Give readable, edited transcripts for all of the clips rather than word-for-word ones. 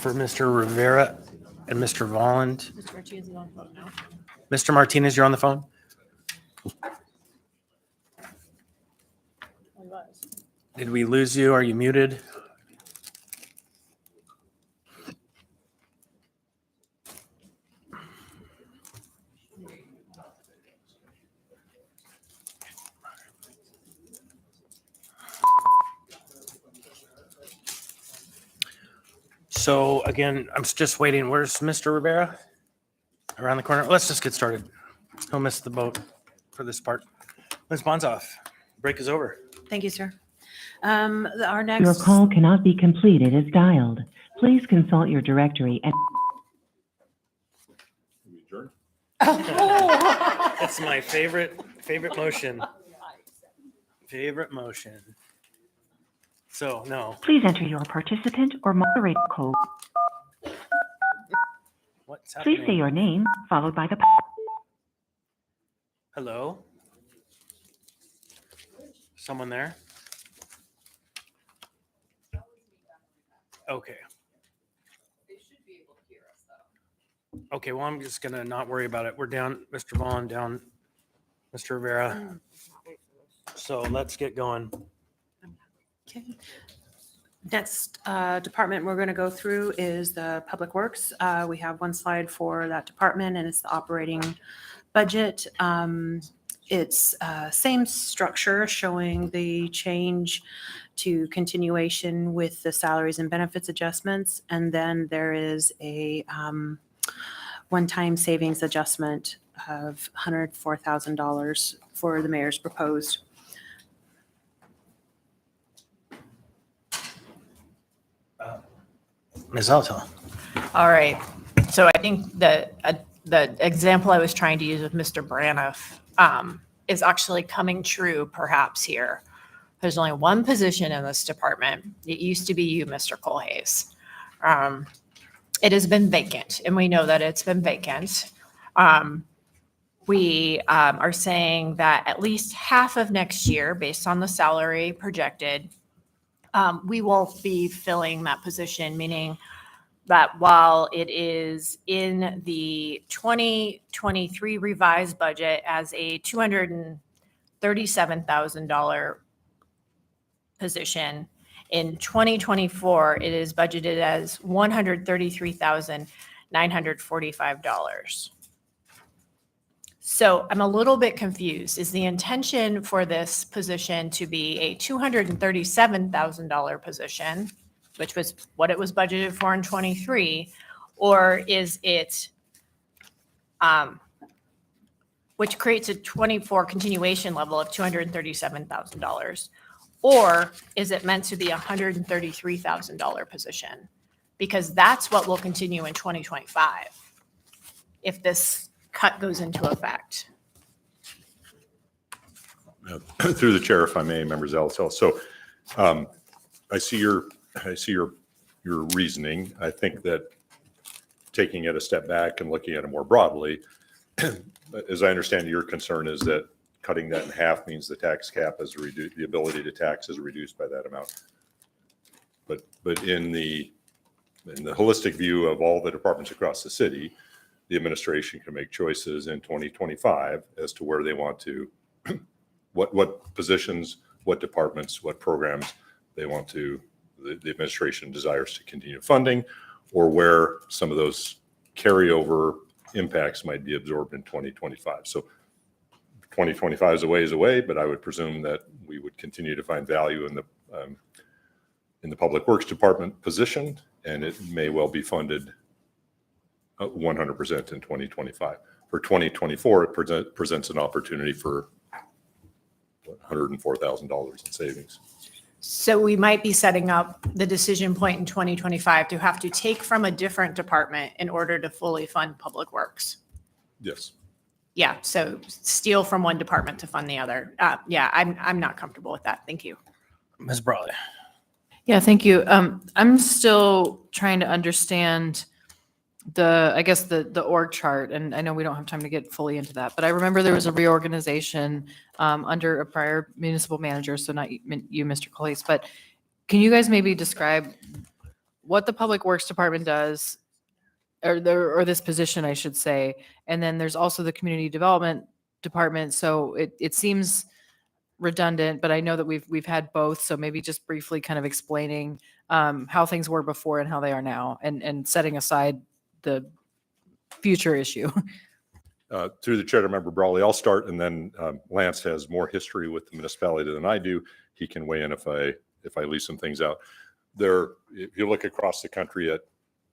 for Mr. Rivera and Mr. Volland. Mr. Martinez is on the phone now. Mr. Martinez, you're on the phone? Did we lose you? Are you muted? So again, I'm just waiting. Where's Mr. Rivera? Around the corner. Let's just get started. He'll miss the boat for this part. Ms. Bonzoff, break is over. Thank you, sir. Our next. Your call cannot be completed as dialed. Please consult your directory and. That's my favorite motion. Favorite motion. So, no. Please enter your participant or moderator code. What's happening? Please say your name, followed by the. Hello? Someone there? Okay. They should be able to hear us though. Okay, well, I'm just going to not worry about it. We're down, Mr. Vaughn, down, Mr. Rivera. So let's get going. Okay. Next department we're going to go through is the Public Works. We have one slide for that department, and it's the operating budget. It's same structure showing the change to continuation with the salaries and benefits adjustments. And then there is a one-time savings adjustment of $104,000 for the mayor's proposed. Ms. Alto. All right. So I think that the example I was trying to use with Mr. Braniff is actually coming true perhaps here. There's only one position in this department. It used to be you, Mr. Colhase. It has been vacant, and we know that it's been vacant. We are saying that at least half of next year, based on the salary projected, we will be filling that position, meaning that while it is in the 2023 revised budget as a $237,000 position, in 2024, it is budgeted as $133,945. So I'm a little bit confused. Is the intention for this position to be a $237,000 position, which was what it was budgeted for in 23, or is it, which creates a 24 continuation level of $237,000, or is it meant to be a $133,000 position? Because that's what will continue in 2025 if this cut goes into effect. Through the chair, if I may, members of LSL. So I see your reasoning. I think that taking it a step back and looking at it more broadly, as I understand your concern is that cutting that in half means the tax cap is reduced, the ability to tax is reduced by that amount. But in the holistic view of all the departments across the city, the administration can make choices in 2025 as to where they want to, what positions, what departments, what programs they want to, the administration desires to continue funding, or where some of those carryover impacts might be absorbed in 2025. So 2025 is a ways away, but I would presume that we would continue to find value in the Public Works Department position, and it may well be funded 100% in 2025. For 2024, it presents an opportunity for $104,000 in savings. So we might be setting up the decision point in 2025 to have to take from a different department in order to fully fund Public Works. Yes. Yeah, so steal from one department to fund the other. Yeah, I'm not comfortable with that. Thank you. Ms. Brawley. Yeah, thank you. I'm still trying to understand the org chart, and I know we don't have time to get fully into that, but I remember there was a reorganization under a prior municipal manager, so not you, Mr. Colhase, but can you guys maybe describe what the Public Works Department does, or this position, I should say. And then there's also the Community Development Department. So it seems redundant, but I know that we've had both. So maybe just briefly kind of explaining how things were before and how they are now, and setting aside the future issue. Through the chair to Member Brawley, I'll start, and then Lance has more history with the municipality than I do. He can weigh in if I leave some things out. If you look across the country at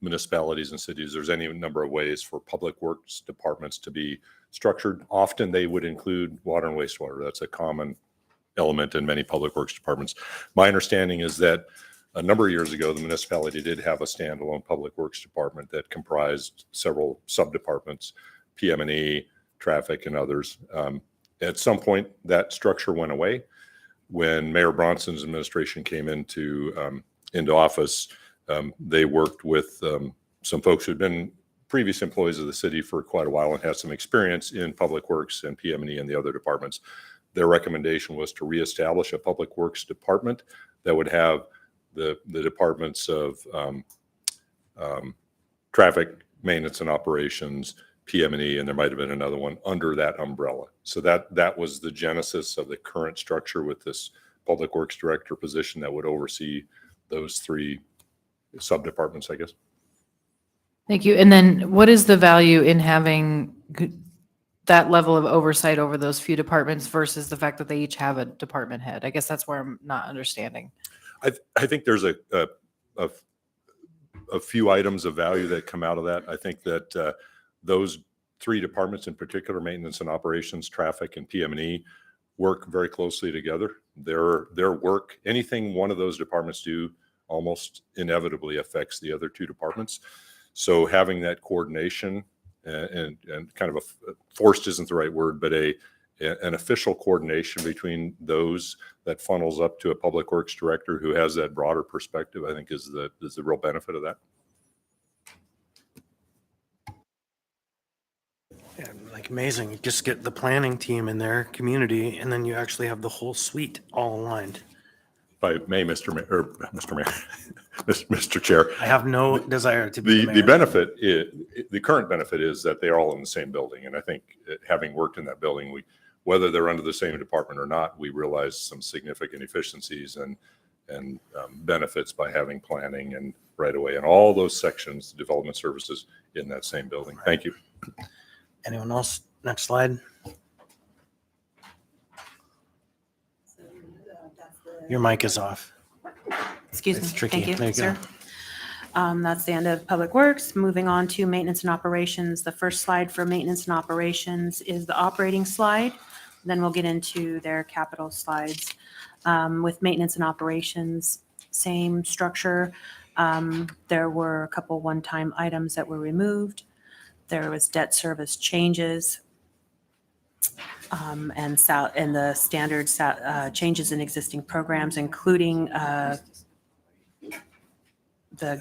municipalities and cities, there's any number of ways for public works departments to be structured. Often they would include water and wastewater. That's a common element in many public works departments. My understanding is that a number of years ago, the municipality did have a standalone public works department that comprised several sub-departments, PM&E, traffic, and others. At some point, that structure went away. When Mayor Bronson's administration came into office, they worked with some folks who'd been previous employees of the city for quite a while and had some experience in public works and PM&E and the other departments. Their recommendation was to reestablish a public works department that would have the departments of traffic, maintenance and operations, PM&E, and there might have been another one under that umbrella. So that was the genesis of the current structure, with this public works director position that would oversee those three sub-departments, I guess. Thank you. And then what is the value in having that level of oversight over those few departments versus the fact that they each have a department head? I guess that's where I'm not understanding. I think there's a few items of value that come out of that. I think that those three departments in particular, maintenance and operations, traffic, and PM&E, work very closely together. Their work, anything one of those departments do, almost inevitably affects the other two departments. So having that coordination and kind of a forced isn't the right word, but an official coordination between those that funnels up to a public works director who has that broader perspective, I think is the real benefit of that. Yeah, like amazing. You just get the planning team in their community, and then you actually have the whole suite all aligned. If I may, Mr. Mayor, Mr. Chair, I have no desire to be the benefit the current benefit is that they are all in the same building. And I think having worked in that building, whether they're under the same department or not, we realize some significant efficiencies and benefits by having planning and right away and all those sections, development services, in that same building. Right. Thank you. Anyone else? Next slide. Your mic is off. Excuse me. It's tricky. Thank you, There you sir. go. That's the end of Public Works. Moving on to Maintenance and Operations. The first slide for Maintenance and Operations is the operating slide. Then we'll get into their capital slides. With Maintenance and Operations, same structure. There were a couple one-time items that were removed. There was debt service changes. And the standard changes in existing programs, including the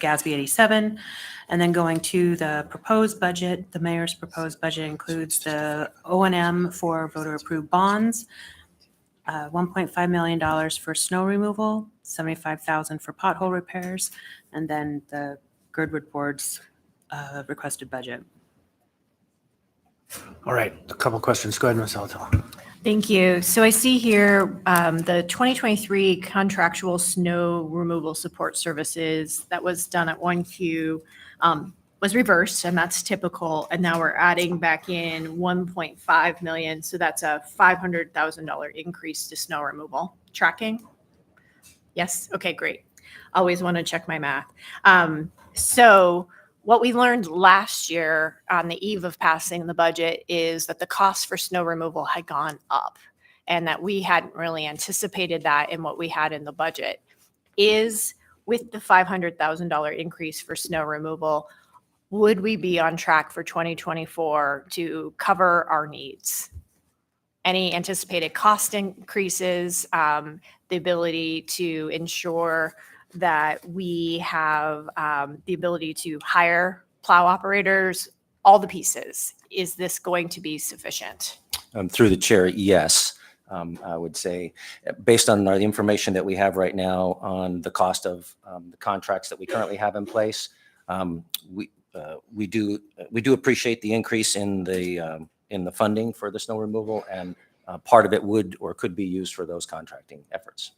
GASB 87, and then going to the proposed budget. The mayor's proposed budget includes the O&M for voter-approved bonds, $1.5 million for snow removal, $75,000 for pothole repairs, and then the Girdwood Board's requested budget. All right, a couple questions. Go ahead, Ms. Alatal. Thank you. So I see here the 2023 contractual snow removal support services that was done at 1Q was reversed, and that's typical. And now we're adding back in 1.5 million. So that's a $500,000 increase to snow removal. Tracking? Yes? Okay, great. Always want to check my math. So what we learned last year on the eve of passing the budget is that the cost for snow removal had gone up, and that we hadn't really anticipated that in what we had in the budget. Is with the $500,000 increase for snow removal, would we be on track for 2024 to cover our needs? Any anticipated cost increases, the ability to ensure that we have the ability to hire plow operators, all the pieces. Is this going to be sufficient? Through the chair, yes. I would say, based on the information that we have right now on the cost of the contracts that we currently have in place, we do appreciate the increase in the funding for the snow removal, and part of it would or could be used for those contracting efforts.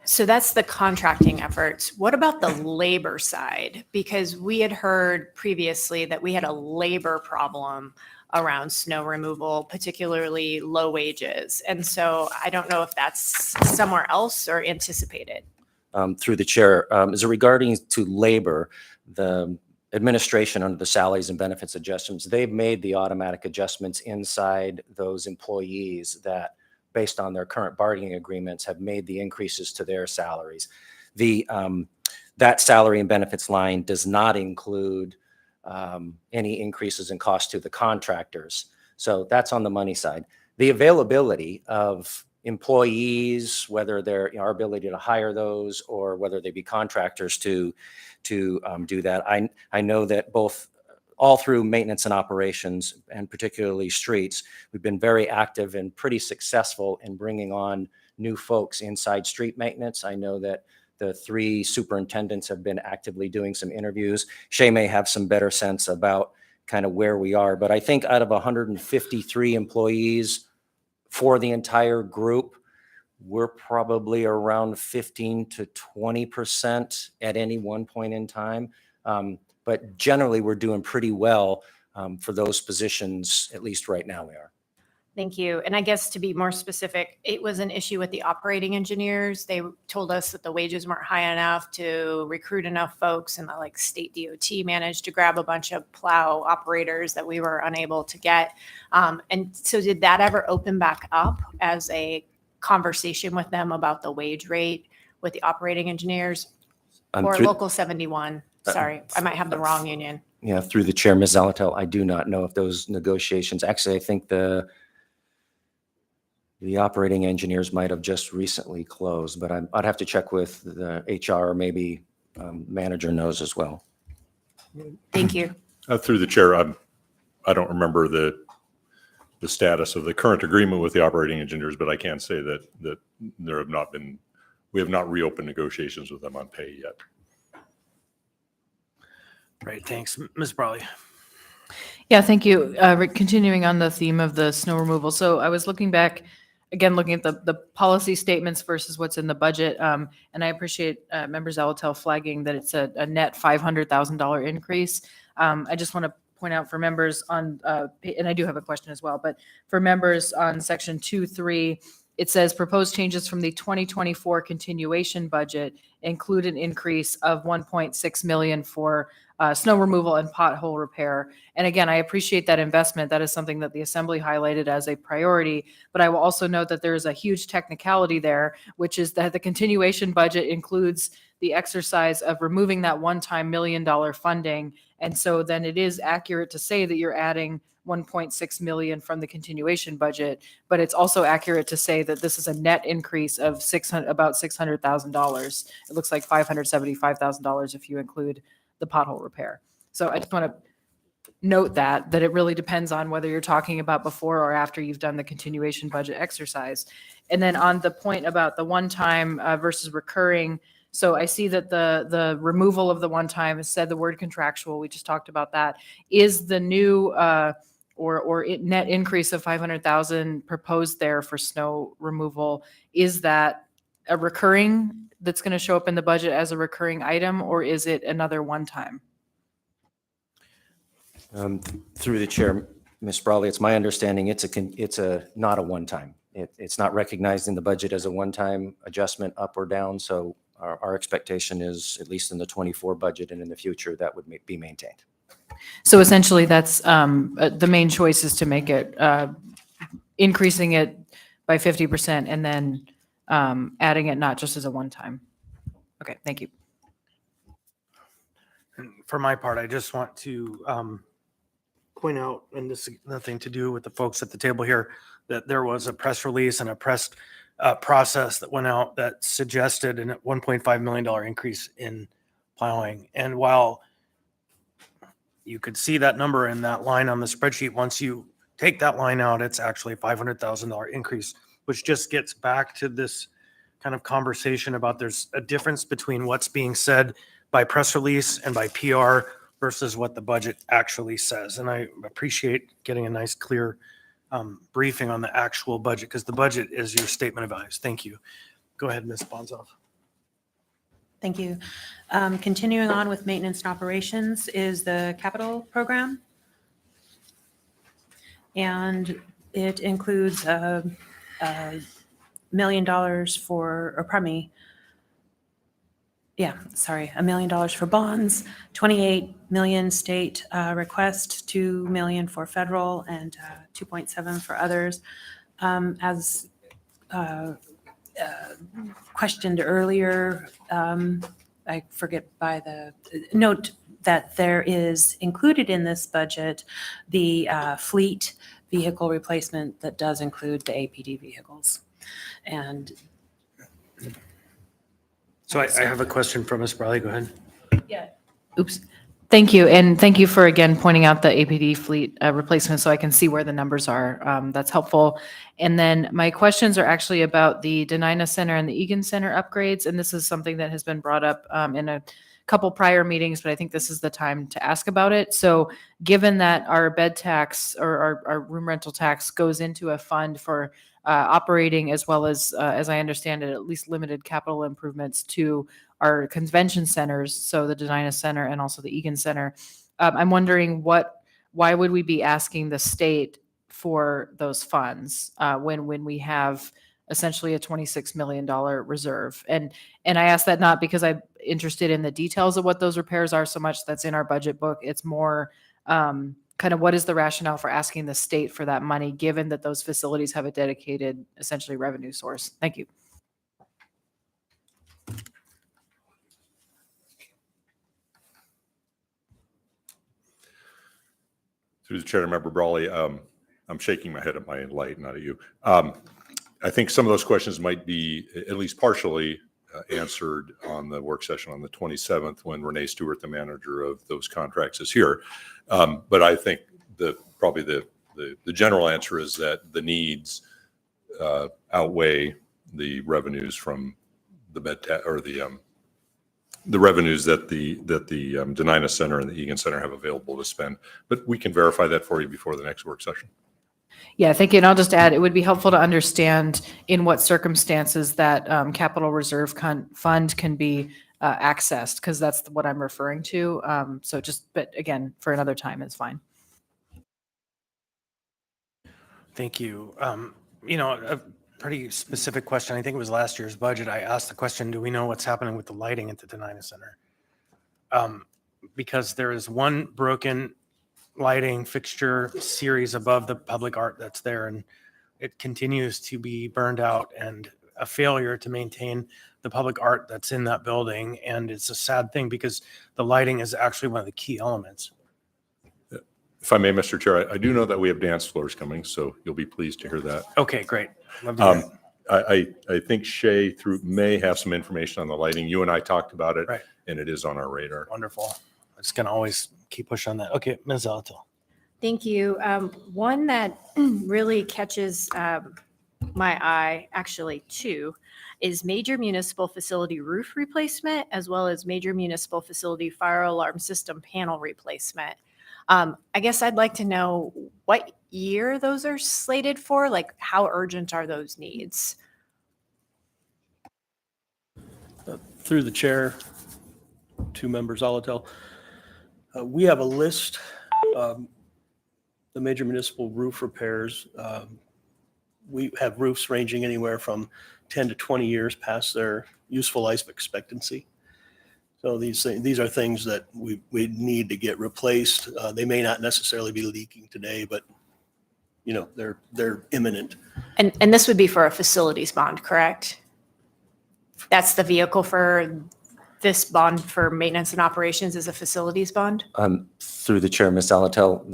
So that's the contracting efforts. What about the labor side? Because we had heard previously that we had a labor problem around snow removal, particularly low wages. And so I don't know if that's somewhere else or anticipated. Through the chair, as regarding to labor, the administration under the salaries and benefits adjustments, they've made the automatic adjustments inside those employees that, based on their current bargaining agreements, have made the increases to their salaries. That salary and benefits line does not include any increases in cost to the contractors. So that's on the money side. The availability of employees, whether they're our ability to hire those or whether they be contractors to do that. I know that both all through maintenance and operations, and particularly streets, we've been very active and pretty successful in bringing on new folks inside street maintenance. I know that the 3 superintendents have been actively doing some interviews. Shay may have some better sense about kind of where we are, but I think out of 153 employees for the entire group, we're probably around 15 to 20% at any one point in time. But generally, we're doing pretty well for those positions, at least right now we are. Thank you. And I guess to be more specific, it was an issue with the operating engineers. They told us that the wages weren't high enough to recruit enough folks, and like state DOT managed to grab a bunch of plow operators that we were unable to get. And so did that ever open back up as a conversation with them about the wage rate with the operating engineers or Local 71? Sorry, I might have the wrong union. Yeah, through the chair, Ms. Zalatel, I do not know if those negotiations, actually, I think the operating engineers might have just recently closed, but I'd have to check with the HR, or maybe manager knows as well. Thank you. Through the chair, I don't remember the status of the current agreement with the operating engineers, but I can say that we have not reopened negotiations with them on pay yet. Right, thanks. Ms. Brawley. Yeah, thank you. Continuing on the theme of the snow removal. So I was looking back, again, looking at the policy statements versus what's in the budget. And I appreciate Member Zalatel flagging that it's a net $500,000 increase. I just want to point out for members on, and I do have a question as well, but for members on section 2.3, it says proposed changes from the 2024 continuation budget include an increase of 1.6 million for snow removal and pothole repair. And again, I appreciate that investment. That is something that the Assembly highlighted as a priority. But I will also note that there is a huge technicality there, which is that the continuation budget includes the exercise of removing that one-time $1 million funding. And so then it is accurate to say that you're adding 1.6 million from the continuation budget, but it's also accurate to say that this is a net increase of about $600,000. It looks like $575,000 if you include the pothole repair. So I just want to note that it really depends on whether you're talking about before or after you've done the continuation budget exercise. And then on the point about the one-time versus recurring, so I see that the removal of the one-time has said the word contractual. We just talked about that. Is the new net increase of 500,000 proposed there for snow removal, is that a recurring that's going to show up in the budget as a recurring item, or is it another one-time? Through the chair, Ms. Brawley, it's my understanding it's not a one-time. It's not recognized in the budget as a one-time adjustment up or down. So our expectation is, at least in the 24 budget and in the future, that would be maintained. So essentially, that's the main choice is to make it increasing it by 50% and then adding it not just as a one-time. Okay, thank you. And for my part, I just want to point out, and this is nothing to do with the folks at the table here, that there was a press release and a press process that went out that suggested a $1.5 million increase in plowing. And while you could see that number in that line on the spreadsheet, once you take that line out, it's actually a $500,000 increase, which just gets back to this kind of conversation about there's a difference between what's being said by press release and by PR versus what the budget actually says. And I appreciate getting a nice, clear briefing on the actual budget, because the budget is your statement of values. Thank you. Go ahead, Ms. Bonzoff. Thank you. Continuing on with maintenance and operations is the capital program. And it includes $1 million for, or pardon me, $1 million for bonds, 28 million state request, 2 million for federal, and 2.7 for others. As questioned earlier, I forget by the note that there is included in this budget the fleet vehicle replacement that does include the APD vehicles. And So I have a question for Ms. Briley. Go ahead. Oops. Thank you. And thank you for again pointing out the APD fleet replacement so I can see where the numbers are. That's helpful. And then my questions are actually about the Denina Center and the Egan Center upgrades. And this is something that has been brought up in a couple prior meetings, but I think this is the time to ask about it. So given that our bed tax or our room rental tax goes into a fund for operating as well as I understand it, at least limited capital improvements to our convention centers, so the Denina Center and also the Egan Center. I'm wondering why would we be asking the state for those funds when we have essentially a $26 million reserve? And I ask that not because I'm interested in the details of what those repairs are so much. That's in our budget book. It's more kind of what is the rationale for asking the state for that money, given that those facilities have a dedicated, essentially, revenue source? Thank you. Through the chair, Member Brawley, I'm shaking my head at my light, not at you. I think some of those questions might be at least partially answered on the work session on the 27th when Renee Stewart, the manager of those contracts, is here. But I think probably the general answer is that the needs outweigh the revenues from the the revenues that the Denina Center and the Egan Center have available to spend. But we can verify that for you before the next work session. Yeah, thank you. And I'll just add, it would be helpful to understand in what circumstances that capital reserve fund can be accessed, because that's what I'm referring to. But again, for another time, it's fine. Thank you. A pretty specific question. I think it was last year's budget. I asked the question, do we know what's happening with the lighting at the Denina Center? Because there is one broken lighting fixture series above the public art that's there, and it continues to be burned out and a failure to maintain the public art that's in that building. And it's a sad thing because the lighting is actually one of the key elements. If I may, Mr. Chair, I do know that we have dance floors coming, so you'll be pleased to hear that. Okay, great. Love to hear it. I think Shay may have some information on the lighting. You and I talked about it, Right. and it is on our radar. Wonderful. I'm just going to always keep pushing on that. Okay, Ms. Zalatil. Thank you. One that really catches my eye, actually two, is major municipal facility roof replacement as well as major municipal facility fire alarm system panel replacement. I guess I'd like to know what year those are slated for, like how urgent are those needs? Through the chair, two members, Zalatil. We have a list of the major municipal roof repairs. We have roofs ranging anywhere from 10 to 20 years past their useful life expectancy. So these are things that we need to get replaced. They may not necessarily be leaking today, but they're imminent. And this would be for a facilities bond, correct? That's the vehicle for this bond for maintenance and operations is a facilities bond? Through the chair, Ms. Zalatil,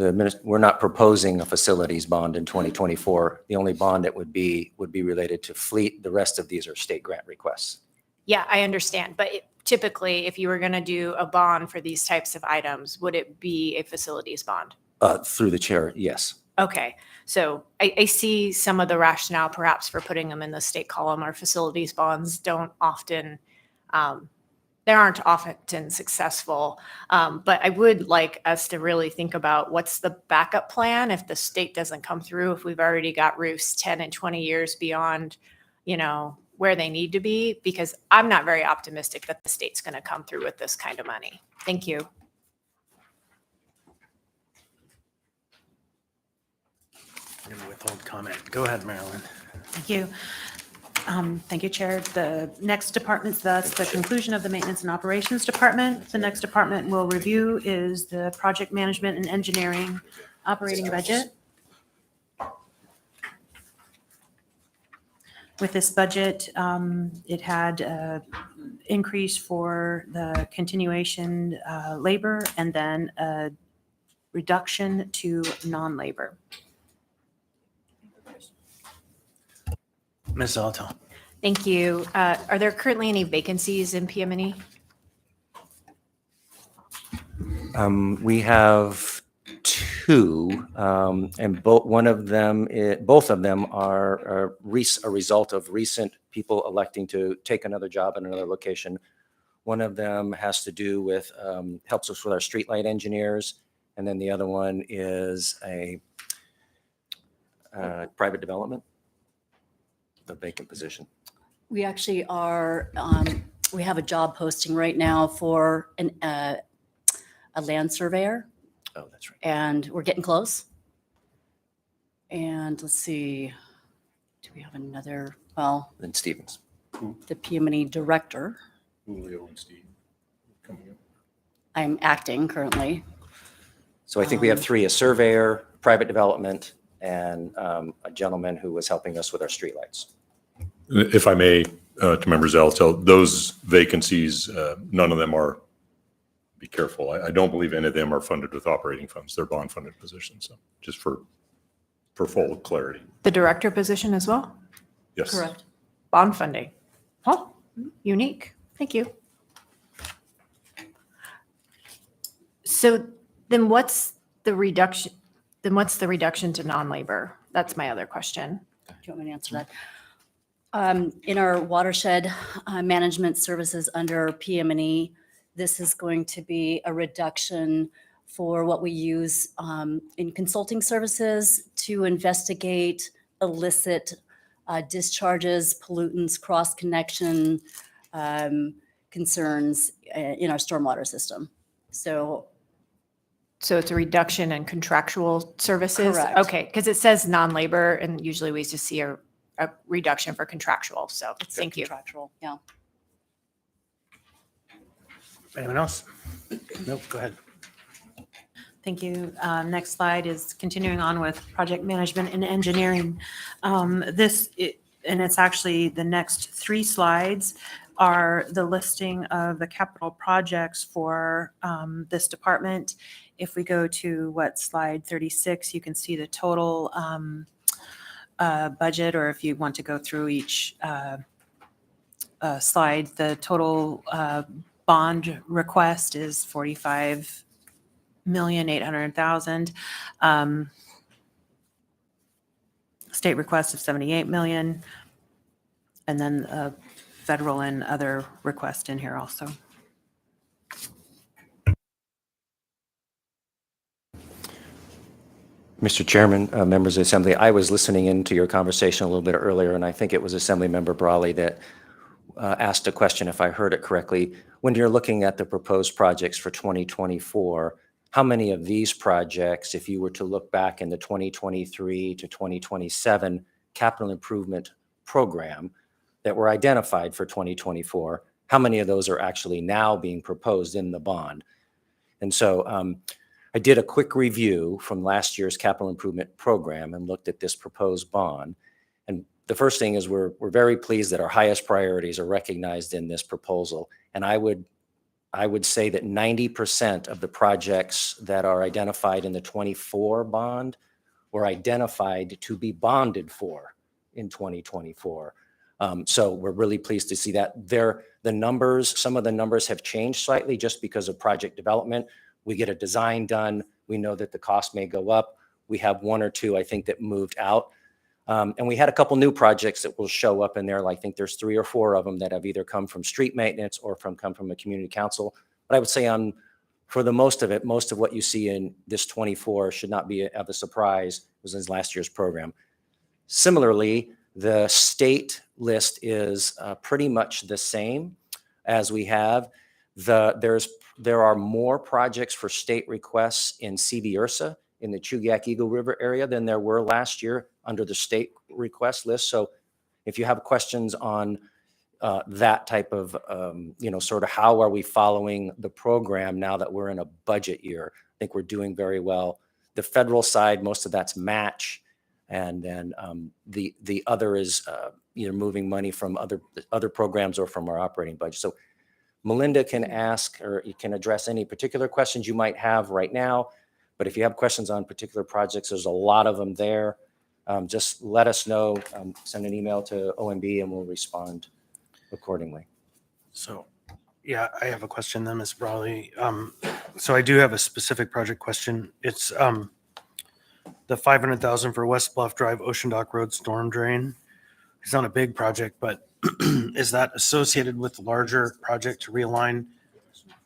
we're not proposing a facilities bond in 2024. The only bond that would be related to fleet. The rest of these are state grant requests. Yeah, I understand. But typically, if you were going to do a bond for these types of items, would it be a facilities bond? Through the chair, yes. Okay, so I see some of the rationale perhaps for putting them in the state column. Our facilities bonds don't often, they aren't often successful. But I would like us to really think about what's the backup plan if the state doesn't come through, if we've already got roofs 10 and 20 years beyond, where they need to be, because I'm not very optimistic that the state's going to come through with this kind of money. Thank you. I'm going to withhold comment. Go ahead, Marilyn. Thank you. Thank you, Chair. The next department, that's the conclusion of the Maintenance and Operations Department. The next department we'll review is the Project Management and Engineering Operating Budget. With this budget, it had an increase for the continuation labor and then a reduction to non-labor. Ms. Zalato. Thank you. Are there currently any vacancies in PM&E? We have two, and both of them are a result of recent people electing to take another job in another location. One of them has to do with, helps us with our streetlight engineers, and then the other one is a private development, the vacant position. We actually are, we have a job posting right now for a land surveyor, Oh, that's right. and we're getting close. And let's see, do we have another, well, Then Stevens. the PM&E director. Julio and Steve coming up. I'm acting currently. So I think we have three: a surveyor, private development, and a gentleman who was helping us with our streetlights. If I may, to members Zalato, those vacancies, none of them are, be careful, I don't believe any of them are funded with operating funds. They're bond funded positions. So just for full clarity. The director position as well? Yes. Correct. Bond funding. Oh, unique. Thank you. So then what's the reduction? Then what's the reduction to non-labor? That's my other question. Do you want me to answer that? In our watershed management services under PM&E, this is going to be a reduction for what we use in consulting services to investigate illicit discharges, pollutants, cross-connection concerns in our stormwater system. So So it's a reduction in contractual services? Correct. Okay, because it says non-labor and usually we just see a reduction for contractual. So it's thank you. contractual, yeah. Anyone else? Nope, go ahead. Thank you. Next slide is continuing on with project management and engineering. And it's actually the next three slides are the listing of the capital projects for this department. If we go to slide 36, you can see the total budget, or if you want to go through each slide, the total bond request is 45,800,000. State request of 78 million, and then federal and other request in here also. Mr. Chairman, members of the Assembly, I was listening into your conversation a little bit earlier, and I think it was Assembly Member Brawley that asked a question, if I heard it correctly. When you're looking at the proposed projects for 2024, how many of these projects, if you were to look back in the 2023 to 2027 capital improvement program that were identified for 2024, how many of those are actually now being proposed in the bond? And so I did a quick review from last year's capital improvement program and looked at this proposed bond. And the first thing is we're very pleased that our highest priorities are recognized in this proposal. And I would say that 90% of the projects that are identified in the 24 bond were identified to be bonded for in 2024. So we're really pleased to see that. Some of the numbers have changed slightly just because of project development. We get a design done. We know that the cost may go up. We have one or two, I think, that moved out. And we had a couple new projects that will show up in there. I think there's 3 or 4 of them that have either come from street maintenance or come from a community council. But I would say for the most of it, most of what you see in this 24 should not be of a surprise. It was in last year's program. Similarly, the state list is pretty much the same as we have. There are more projects for state requests in CB-URSA in the Chugach-Eagle River area than there were last year under the state request list. So if you have questions on that type of, sort of how are we following the program now that we're in a budget year, I think we're doing very well. The federal side, most of that's match. And then the other is either moving money from other programs or from our operating budget. So Melinda can ask or you can address any particular questions you might have right now. But if you have questions on particular projects, there's a lot of them there. Just let us know, send an email to OMB and we'll respond accordingly. So, yeah, I have a question then, Ms. Brawley. So I do have a specific project question. It's the $500,000 for West Bluff Drive Ocean Dock Road storm drain. It's not a big project, but is that associated with the larger project to realign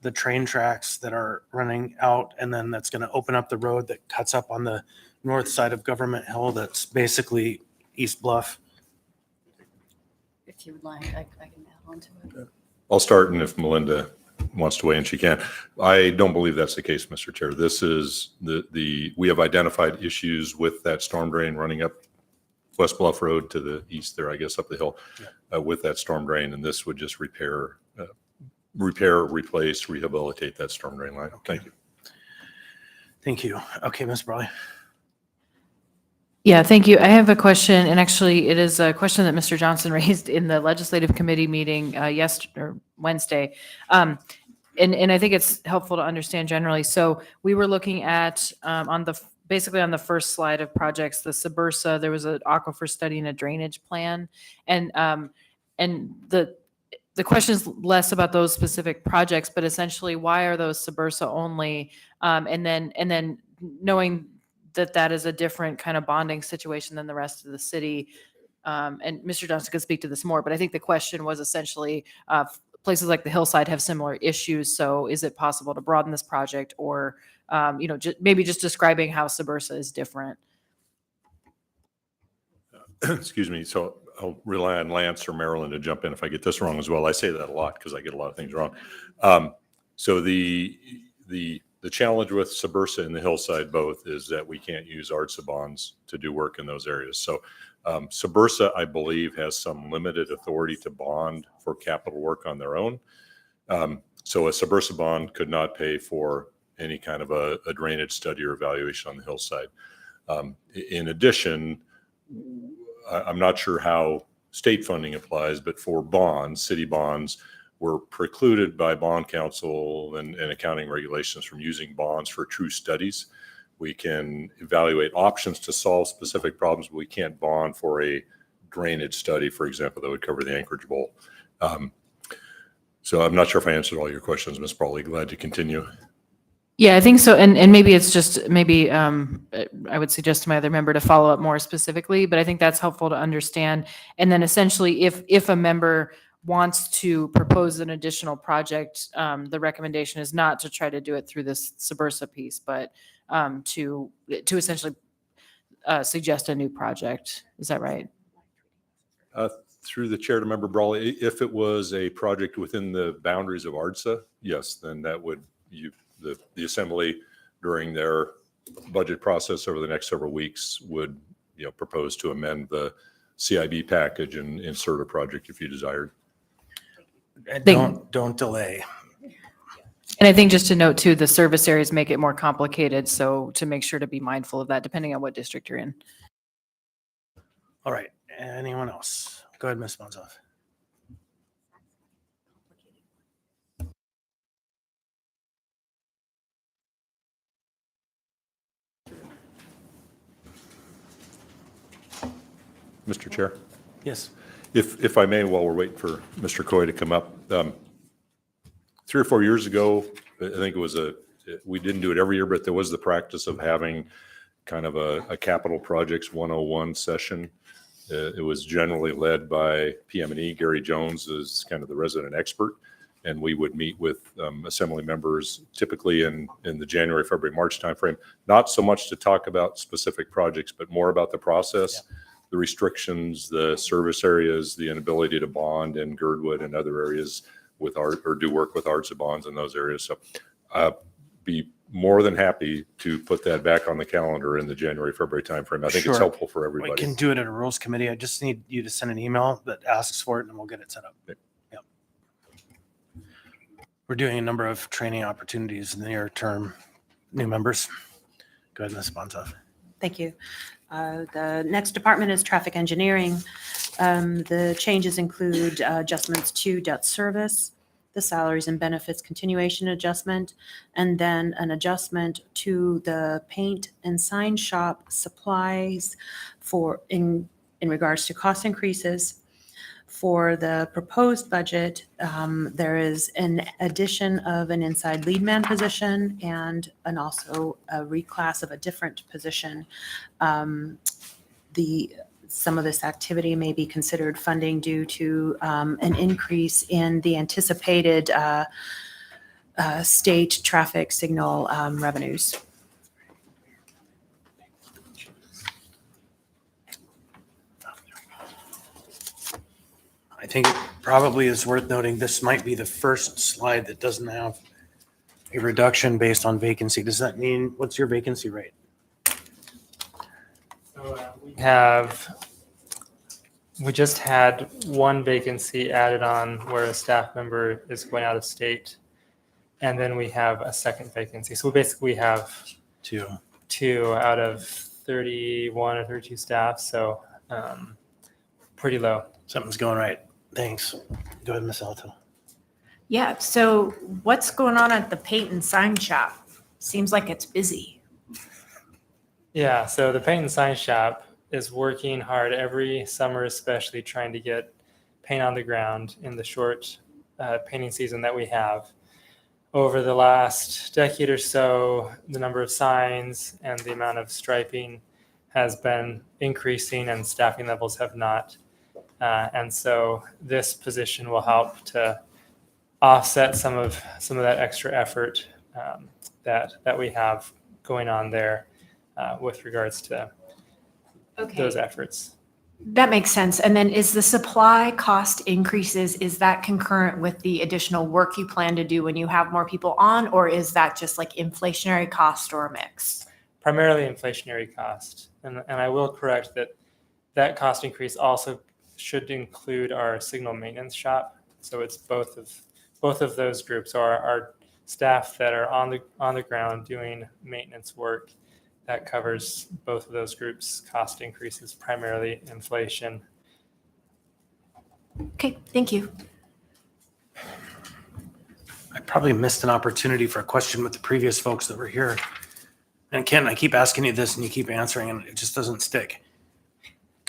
the train tracks that are running out, and then that's going to open up the road that cuts up on the north side of Government Hill that's basically East Bluff? If you would like, I can add on to it. I'll start, and if Melinda wants to weigh in, she can. I don't believe that's the case, Mr. Chair. This is we have identified issues with that storm drain running up West Bluff Road to the east there, I guess, up the hill with that storm drain, and this would just repair, replace, rehabilitate that storm drain line. Thank you. Thank you. Okay, Ms. Brawley. Yeah, thank you. I have a question, and actually it is a question that Mr. Johnson raised in the legislative committee meeting Wednesday. And I think it's helpful to understand generally. So we were looking at basically on the first slide of projects, the Subursa, there was an aquifer study and a drainage plan. And the question is less about those specific projects, but essentially why are those Subursa only? And then knowing that is a different kind of bonding situation than the rest of the city. And Mr. Johnson could speak to this more, but I think the question was essentially places like the hillside have similar issues. So is it possible to broaden this project or, maybe just describing how Subursa is different? Excuse me. So I'll rely on Lance or Marilyn to jump in if I get this wrong as well. I say that a lot because I get a lot of things wrong. So the challenge with Subursa and the hillside both is that we can't use ARTSA bonds to do work in those areas. So Subursa, I believe, has some limited authority to bond for capital work on their own. So a Subursa bond could not pay for any kind of a drainage study or evaluation on the hillside. In addition, I'm not sure how state funding applies, but for bonds, city bonds, we're precluded by bond council and accounting regulations from using bonds for true studies. We can evaluate options to solve specific problems, but we can't bond for a drainage study, for example, that would cover the Anchorage Bowl. So I'm not sure if I answered all your questions, Ms. Brawley. Glad to continue. Yeah, I think so. And maybe it's just, I would suggest to my other member to follow up more specifically, but I think that's helpful to understand. And then essentially, if a member wants to propose an additional project, the recommendation is not to try to do it through this Subursa piece, but to essentially suggest a new project. Is that right? Through the chair to Member Brawley, if it was a project within the boundaries of ARTSA, yes, then that would, the assembly during their budget process over the next several weeks would, propose to amend the CIB package and insert a project if you desired. Don't delay. And I think just to note too, the service areas make it more complicated. So to make sure to be mindful of that, depending on what district you're in. All right. Anyone else? Go ahead, Ms. Bonzoff. Mr. Chair, Yes. if I may, while we're waiting for Mr. Coy to come up, 3 or 4 years ago, I think we didn't do it every year, but there was the practice of having kind of a capital projects 101 session. It was generally led by PM&E. Gary Jones is kind of the resident expert, and we would meet with assembly members typically in the January, February, March timeframe, not so much to talk about specific projects, but more about the process, the restrictions, the service areas, the inability to bond in Girdwood and other areas with art, or do work with arts and bonds in those areas. So be more than happy to put that back on the calendar in the January, February timeframe. I think Sure. it's helpful for We everybody. can do it at a rules committee. I just need you to send an email that asks for it and we'll get it set up. Okay. Yep. We're doing a number of training opportunities in the near term. New members. Go ahead, Ms. Bonzoff. Thank you. The next department is traffic engineering. The changes include adjustments to debt service, the salaries and benefits continuation adjustment, and then an adjustment to the paint and sign shop supplies in regards to cost increases. For the proposed budget, there is an addition of an inside lead man position and also a reclass of a different position. Some of this activity may be considered funding due to an increase in the anticipated state traffic signal revenues. I think it probably is worth noting, this might be the first slide that doesn't have a reduction based on vacancy. Does that mean, what's your vacancy rate? So we just had one vacancy added on where a staff member is going out of state. And then we have a second vacancy. So we basically have Two. 2 out of 31 or 32 staff. So pretty low. Something's going right. Thanks. Go ahead, Ms. Alto. Yeah, so what's going on at the paint and sign shop? Seems like it's busy. Yeah, so the paint and sign shop is working hard every summer, especially trying to get paint on the ground in the short painting season that we have. Over the last decade or so, the number of signs and the amount of striping has been increasing and staffing levels have not. And so this position will help to offset some of that extra effort that we have going on there with regards to those efforts. That makes sense. And then is the supply cost increases, is that concurrent with the additional work you plan to do when you have more people on, or is that just like inflationary cost or a mix? Primarily inflationary cost. And I will correct that cost increase also should include our signal maintenance shop. So it's both of those groups, our staff that are on the ground doing maintenance work. That covers both of those groups' cost increases, primarily inflation. Okay, thank you. I probably missed an opportunity for a question with the previous folks that were here. And Ken, I keep asking you this and you keep answering and it just doesn't stick.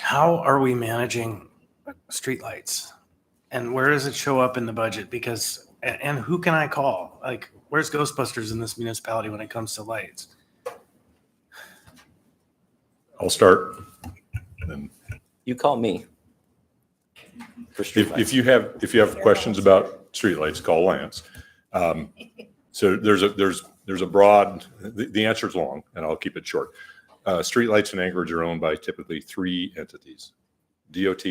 How are we managing streetlights? And where does it show up in the budget? Because, and who can I call? Like, where's Ghostbusters in this municipality when it comes to lights? I'll start. And You call me. For streetlights. if you have questions about streetlights, call Lance. So there's a broad, the answer is long and I'll keep it short. Streetlights in Anchorage are owned by typically 3 entities: DOT,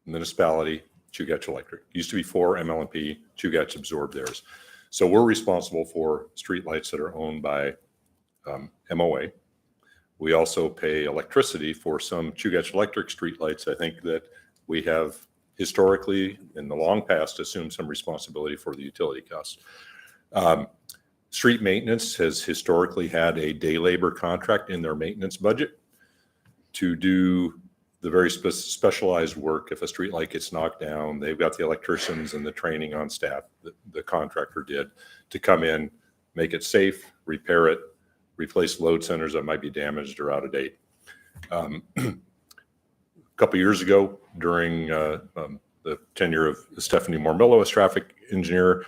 municipality, Chugach Electric. Used to be 4, ML&P, Chugach absorbed theirs. So we're responsible for streetlights that are owned by MOA. We also pay electricity for some Chugach Electric streetlights. I think that we have historically, in the long past, assumed some responsibility for the utility costs. Street maintenance has historically had a day labor contract in their maintenance budget to do the very specialized work. If a streetlight gets knocked down, they've got the electricians and the training on staff that the contractor did to come in, make it safe, repair it, replace load centers that might be damaged or out of date. A couple of years ago, during the tenure of Stephanie Mormillo as traffic engineer,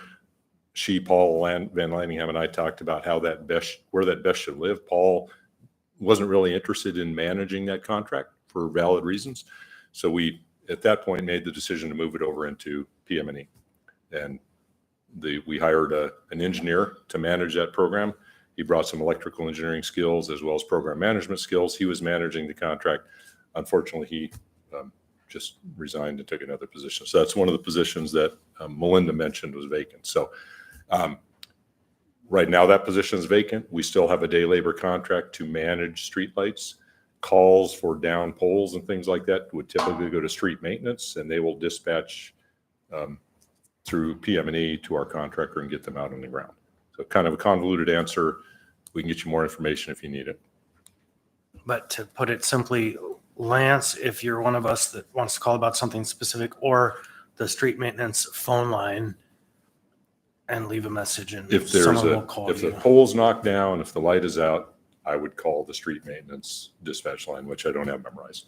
Paul Van Lanningham, and I talked about how where that best should live. Paul wasn't really interested in managing that contract for valid reasons. So we, at that point, made the decision to move it over into PM&E. And we hired an engineer to manage that program. He brought some electrical engineering skills as well as program management skills. He was managing the contract. Unfortunately, he just resigned and took another position. So that's one of the positions that Melinda mentioned was vacant. So right now that position is vacant. We still have a day labor contract to manage streetlights. Calls for down poles and things like that would typically go to street maintenance, and they will dispatch through PM&E to our contractor and get them out on the ground. So kind of a convoluted answer. We can get you more information if you need it. But to put it simply, Lance, if you're one of us that wants to call about something specific, or the street maintenance phone line, and leave a message, and If there's someone will call if the you. pole's knocked down, if the light is out, I would call the street maintenance dispatch line, which I don't have memorized.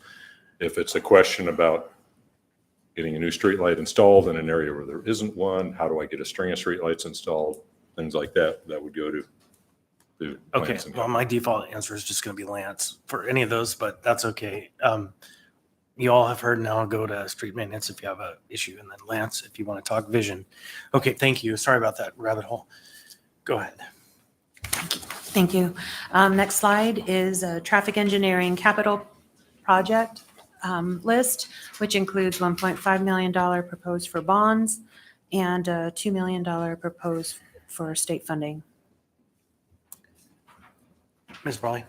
If it's a question about getting a new street light installed in an area where there isn't one, how do I get a string of street lights installed, things like that, that would go to the Okay, Lance and well, my default answer is just going to be Lance for any of those, but that's okay. You all have heard, now go to street maintenance if you have a issue, and then Lance if you want to talk vision. Okay, thank you. Sorry about that rabbit hole. Go ahead. Thank you. Next slide is a traffic engineering capital project list, which includes $1.5 million proposed for bonds and $2 million proposed for state funding. Ms. Brawley.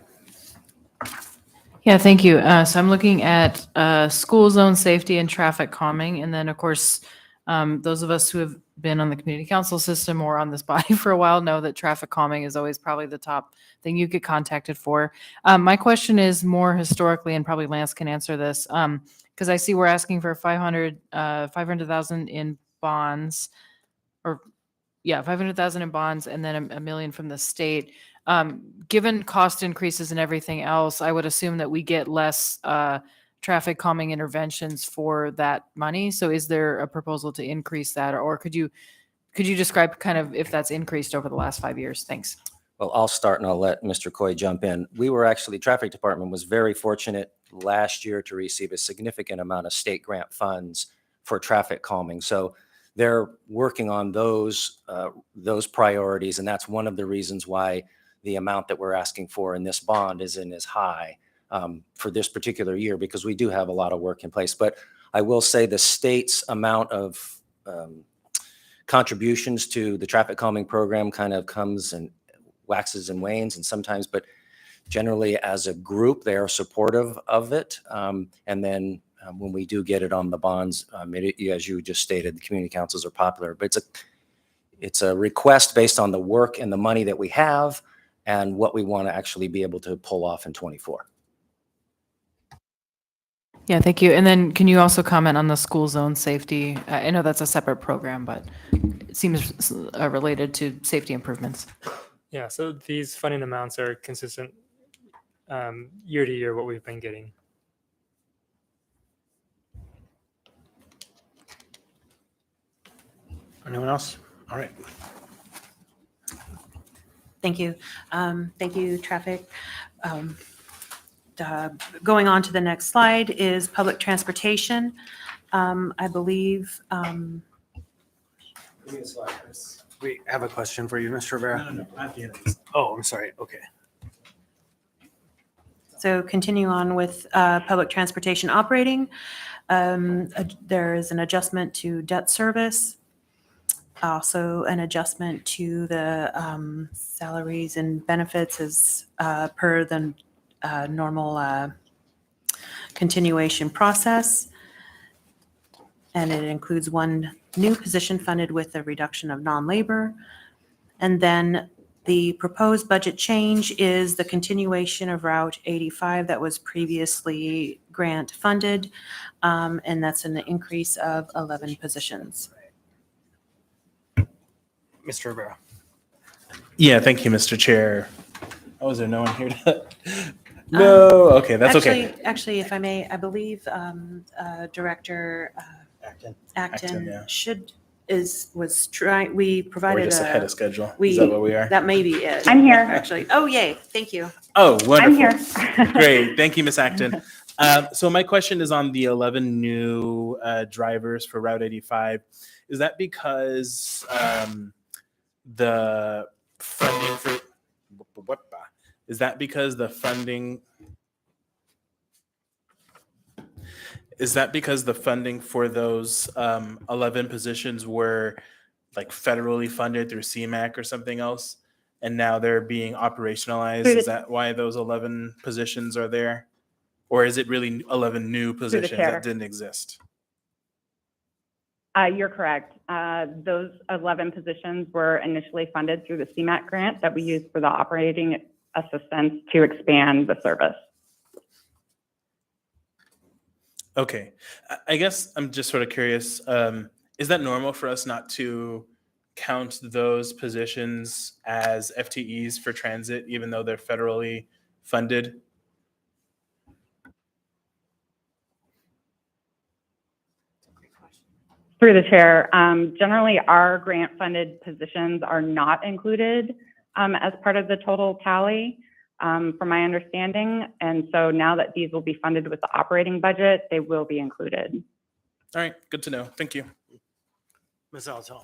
Yeah, thank you. So I'm looking at school zone safety and traffic calming. And then, of course, those of us who have been on the community council system or on this body for a while know that traffic calming is always probably the top thing you get contacted for. My question is more historically, and probably Lance can answer this, because I see we're asking for 500,000 in bonds, or yeah, 500,000 in bonds, and then a million from the state. Given cost increases and everything else, I would assume that we get less traffic calming interventions for that money. So is there a proposal to increase that, or could you describe kind of if that's increased over the last 5 years? Thanks. Well, I'll start and I'll let Mr. Coy jump in. We were actually, traffic department was very fortunate last year to receive a significant amount of state grant funds for traffic calming. So they're working on those priorities. And that's one of the reasons why the amount that we're asking for in this bond isn't as high for this particular year, because we do have a lot of work in place. But I will say the state's amount of contributions to the traffic calming program kind of comes and waxes and wanes, and sometimes, but generally as a group, they are supportive of it. And then when we do get it on the bonds, as you just stated, the community councils are popular, but it's a request based on the work and the money that we have and what we want to actually be able to pull off in 24. Yeah, thank you. And then can you also comment on the school zone safety? I know that's a separate program, but it seems related to safety improvements. Yeah, so these funding amounts are consistent year to year what we've been getting. Anyone else? All right. Thank you. Thank you, traffic. Going on to the next slide is public transportation. I believe, We have a question for you, Mr. Rivera. No, not the end. Oh, I'm sorry. Okay. so continue on with public transportation operating. There is an adjustment to debt service. Also an adjustment to the salaries and benefits as per the normal continuation process. And it includes one new position funded with a reduction of non-labor. And then the proposed budget change is the continuation of Route 85 that was previously grant funded. And that's an increase of 11 positions. Mr. Rivera. Yeah, thank you, Mr. Chair. Oh, is there no one here to? No, okay, that's okay. Actually, if I may, I believe Director Acton, Acton yeah. should was trying, we We're provided just ahead a, of schedule. we, Is that what we are? that may be it. I'm here. Actually. Oh, yay. Thank you. Oh, wonderful. I'm here. Great. Thank you, Ms. Acton. So my question is on the 11 new drivers for Route 85. Is that because the funding for is that because the funding for those 11 positions were like federally funded through CMAQ or something else, and now they're being operationalized? Is that why those 11 positions are there? Or is it really 11 new positions chair. that didn't exist? You're correct. Those 11 positions were initially funded through the CMAQ grant that we used for the operating assistance to expand the service. Okay. I guess I'm just sort of curious, is that normal for us not to count those positions as FTEs for transit, even though they're federally funded? Through the chair, generally our grant-funded positions are not included as part of the total tally, from my understanding. And so now that these will be funded with the operating budget, they will be included. All right, good to know. Thank you. Ms. Altel.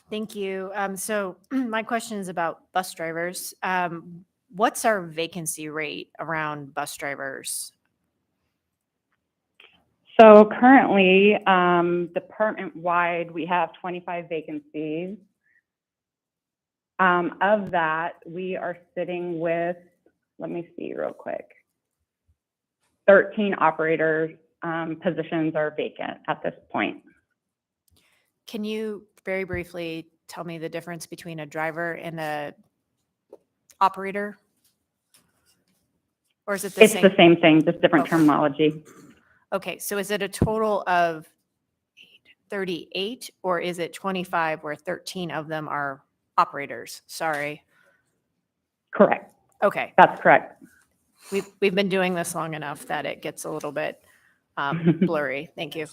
Thank you. So my question is about bus drivers. What's our vacancy rate around bus drivers? So currently, department-wide, we have 25 vacancies. Of that, we are sitting with, let me see real quick, 13 operators positions are vacant at this point. Can you very briefly tell me the difference between a driver and a operator? Or is it the It's same? the same thing, just different Okay. terminology. Okay, so is it a total of 38 or is it 25 where 13 of them are operators? Sorry. Correct. Okay, That's correct. we've been doing this long enough that it gets a little bit blurry. Thank you.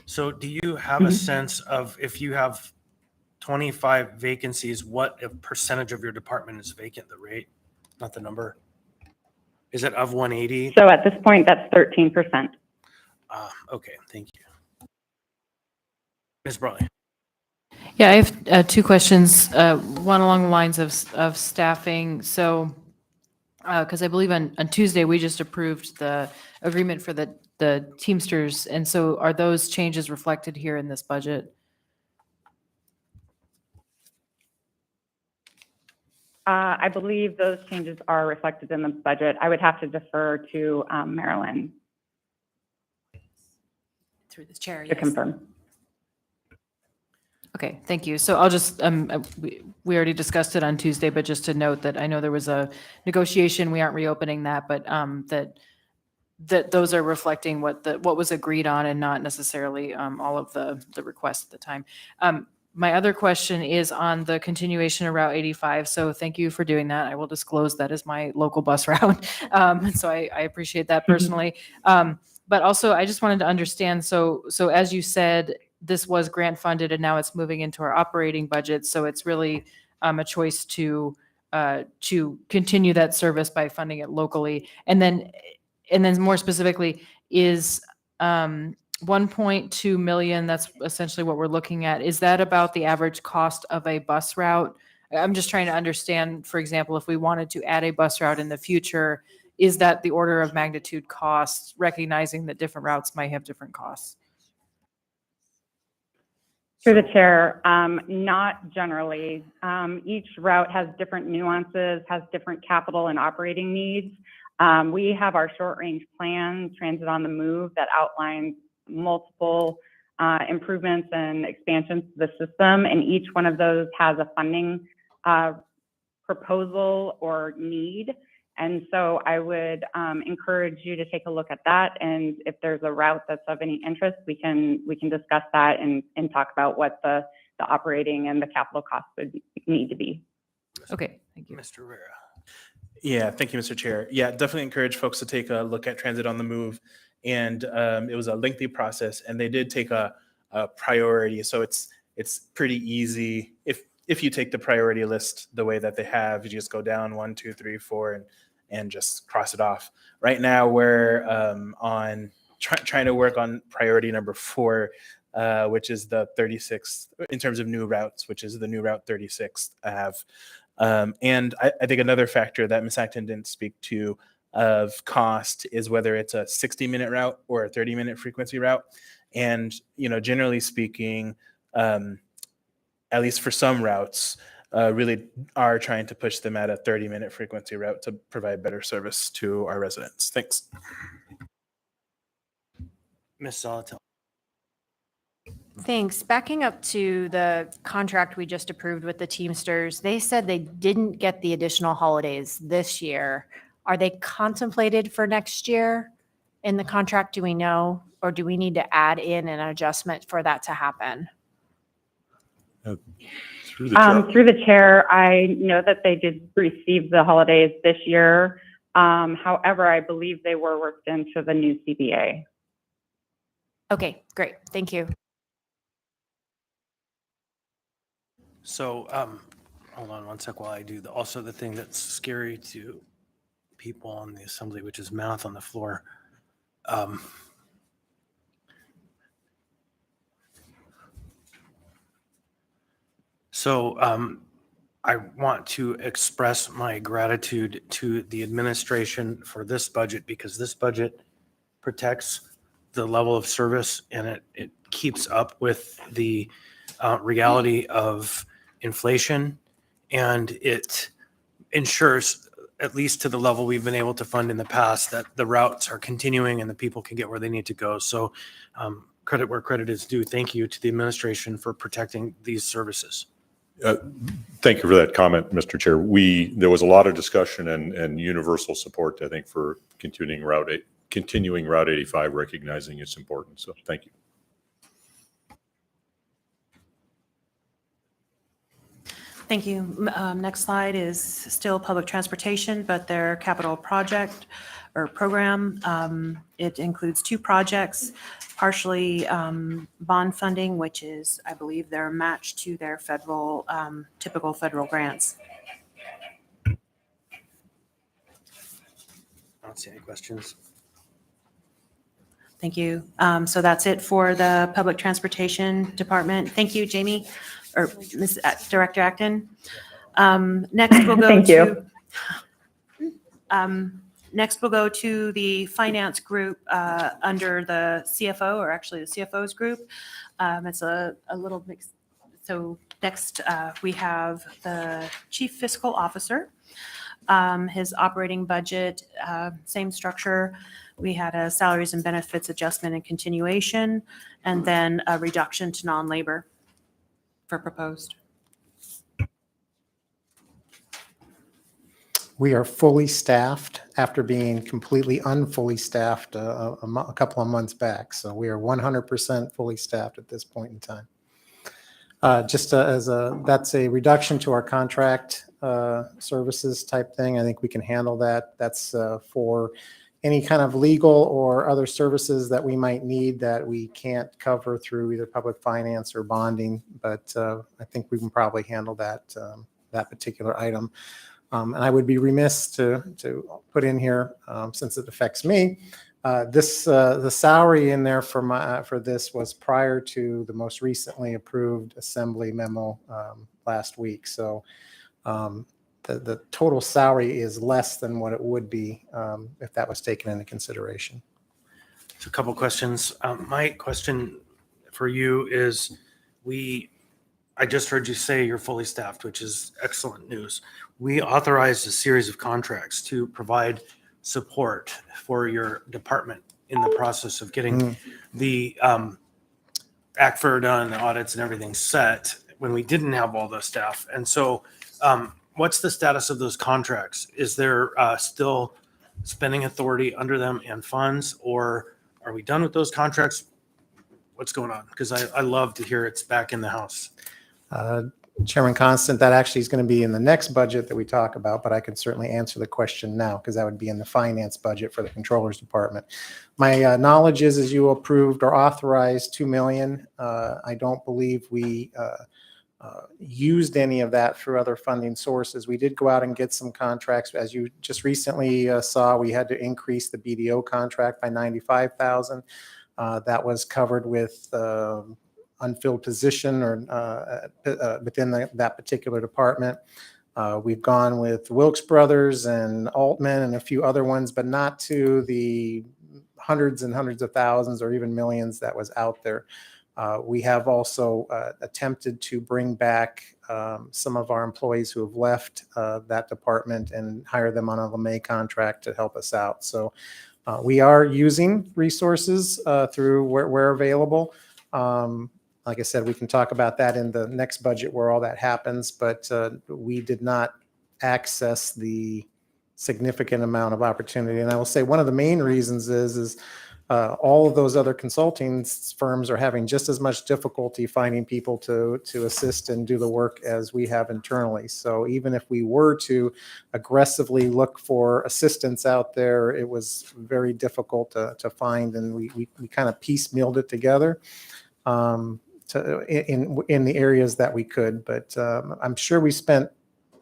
So do you have a sense of, if you have 25 vacancies, what a percentage of your department is vacant, the rate, not the number? Is it of 180? So at this point, that's 13%. Okay, thank you. Ms. Brawley. Yeah, I have two questions. One along the lines of staffing. So, because I believe on Tuesday, we just approved the agreement for the Teamsters. And so are those changes reflected here in this budget? I believe those changes are reflected in the budget. I would have to defer to Marilyn Through the chair, to yes. confirm. Okay, thank you. So I'll just, we already discussed it on Tuesday, but just to note that I know there was a negotiation, we aren't reopening that, but that those are reflecting what was agreed on and not necessarily all of the requests at the time. My other question is on the continuation of Route 85. So thank you for doing that. I will disclose that is my local bus route. So I appreciate that personally. But also I just wanted to understand, so as you said, this was grant funded and now it's moving into our operating budget. So it's really a choice to continue that service by funding it locally. And then more specifically is 1.2 million, that's essentially what we're looking at. Is that about the average cost of a bus route? I'm just trying to understand, for example, if we wanted to add a bus route in the future, is that the order of magnitude costs, recognizing that different routes might have different costs? Through the chair, not generally. Each route has different nuances, has different capital and operating needs. We have our short range plan, Transit on the Move, that outlines multiple improvements and expansions to the system. And each one of those has a funding proposal or need. And so I would encourage you to take a look at that. And if there's a route that's of any interest, we can discuss that and talk about what the operating and the capital costs would need to be. Okay, thank you. Mr. Rivera. Yeah, thank you, Mr. Chair. Yeah, definitely encourage folks to take a look at Transit on the Move. And it was a lengthy process, and they did take a priority. So it's it's pretty easy. If you take the priority list the way that they have, you just go down 1, 2, 3, 4 and just cross it off. Right now we're on trying to work on priority number 4, which is the 36th in terms of new routes, which is the new route 36 I have. And I think another factor that Ms. Acton didn't speak to of cost is whether it's a 60-minute route or a 30-minute frequency route. And, generally speaking, at least for some routes, really are trying to push them at a 30-minute frequency route to provide better service to our residents. Thanks. Ms. Zolotel. Thanks. Backing up to the contract we just approved with the Teamsters, they said they didn't get the additional holidays this year. Are they contemplated for next year in the contract? Do we know? Or do we need to add in an adjustment for that to happen? Through the chair. Through the chair, I know that they did receive the holidays this year. However, I believe they were worked into the new CBA. Okay, great. Thank you. So, hold on one sec while I do also the thing that's scary to people on the assembly, which is math on the floor. I want to express my gratitude to the administration for this budget, because this budget protects the level of service and it keeps up with the reality of inflation, and it ensures, at least to the level we've been able to fund in the past, that the routes are continuing and the people can get where they need to go. So credit where credit is due. Thank you to the administration for protecting these services. Thank you for that comment, Mr. Chair. There was a lot of discussion and universal support, I think, for continuing Route 85, recognizing its importance. So thank you. Thank you. Next slide is still public transportation, but their capital project or program. It includes 2 projects, partially bond funding, which is, I believe, their match to their federal, typical federal grants. I don't see any questions. Thank you. So that's it for the Public Transportation Department. Thank you, Jamie, or Ms. Director Acton. Next, we'll go Thank to. Next, we'll go to the finance group under the CFO, or actually the CFO's group. It's a little mix. So next, we have the Chief Fiscal Officer. His operating budget, same structure. We had a salaries and benefits adjustment and continuation, and then a reduction to non-labor for proposed. We are fully staffed after being completely unfully staffed a couple of months back. So we are 100% fully staffed at this point in time. That's a reduction to our contract services type thing. I think we can handle that. That's for any kind of legal or other services that we might need that we can't cover through either public finance or bonding. But I think we can probably handle that particular item. And I would be remiss to put in here, since it affects me, the salary in there for this was prior to the most recently approved assembly memo last week. So the total salary is less than what it would be if that was taken into consideration. So a couple questions. My question for you is, I just heard you say you're fully staffed, which is excellent news. We authorized a series of contracts to provide support for your department in the process of getting the ACFR done, the audits and everything set when we didn't have all the staff. And so what's the status of those contracts? Is there still spending authority under them and funds, or are we done with those contracts? What's going on? Because I love to hear it's back in the house. Chairman Constant, that actually is going to be in the next budget that we talk about, but I can certainly answer the question now because that would be in the finance budget for the controller's department. My knowledge is you approved or authorized 2 million. I don't believe we used any of that through other funding sources. We did go out and get some contracts. As you just recently saw, we had to increase the BDO contract by 95,000. That was covered with unfilled position or within that particular department. We've gone with Wilkes Brothers and Altman and a few other ones, but not to the hundreds and hundreds of thousands or even millions that was out there. We have also attempted to bring back some of our employees who have left that department and hire them on a LeMay contract to help us out. So we are using resources through where available. Like I said, we can talk about that in the next budget where all that happens, but we did not access the significant amount of opportunity. And I will say one of the main reasons is all of those other consulting firms are having just as much difficulty finding people to assist and do the work as we have internally. So even if we were to aggressively look for assistance out there, it was very difficult to find, and we kind of piecemealed it together. In the areas that we could, but I'm sure we spent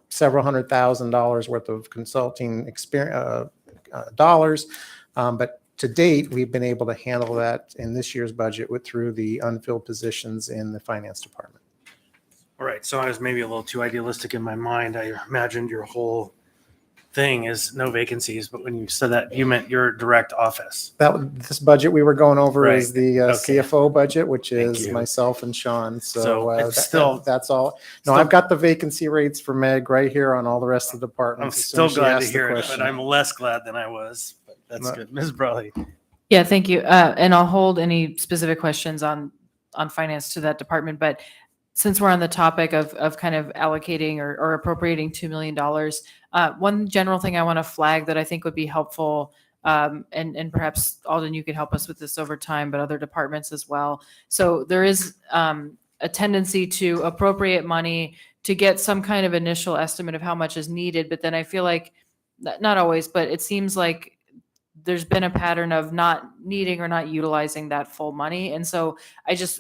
several $100,000 worth of consulting experience dollars, but to date we've been able to handle that in this year's budget through the unfilled positions in the finance department. All right. So I was maybe a little too idealistic in my mind. I imagined your whole thing is no vacancies, but when you said that, you meant your direct office. This budget we were going over Right. is the Okay. CFO budget, which Thank is you. myself and Sean. So, So it's still- that's all. No, still- I've got the vacancy rates for Meg right here on all the rest of the I'm departments. as soon still as she glad to asks the hear it, but question. I'm less glad than I was. But that's No. good. Ms. Brawley. Yeah, thank you. And I'll hold any specific questions on finance to that department. But since we're on the topic of kind of allocating or appropriating $2 million, one general thing I want to flag that I think would be helpful, and perhaps Alden, you could help us with this over time, but other departments as well. So there is a tendency to appropriate money to get some kind of initial estimate of how much is needed. But then I feel like, not always, but it seems like there's been a pattern of not needing or not utilizing that full money. And so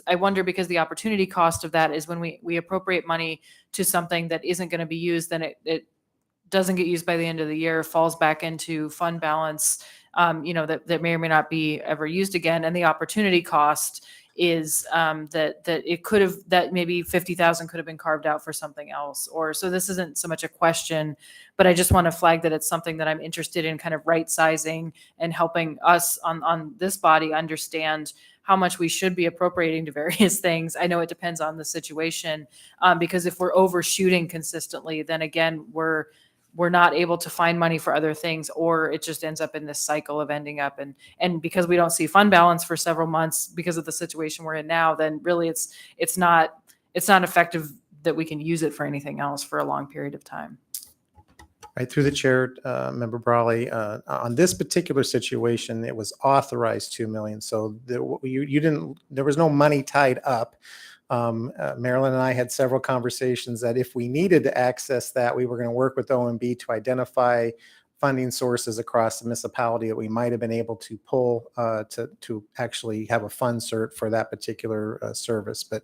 I wonder, because the opportunity cost of that is when we appropriate money to something that isn't going to be used, then it doesn't get used by the end of the year, falls back into fund balance, that may or may not be ever used again. And the opportunity cost is that maybe 50,000 could have been carved out for something else. Or so this isn't so much a question, but I just want to flag that it's something that I'm interested in kind of right sizing and helping us on this body understand how much we should be appropriating to various things. I know it depends on the situation, because if we're overshooting consistently, then again, we're not able to find money for other things, or it just ends up in this cycle of ending up and because we don't see fund balance for several months because of the situation we're in now, then really it's not effective that we can use it for anything else for a long period of time. Right, through the chair, Member Brawley, on this particular situation, it was authorized 2 million. So there was no money tied up. Marilyn and I had several conversations that if we needed to access that, we were going to work with OMB to identify funding sources across the municipality that we might have been able to pull to actually have a fund cert for that particular service. But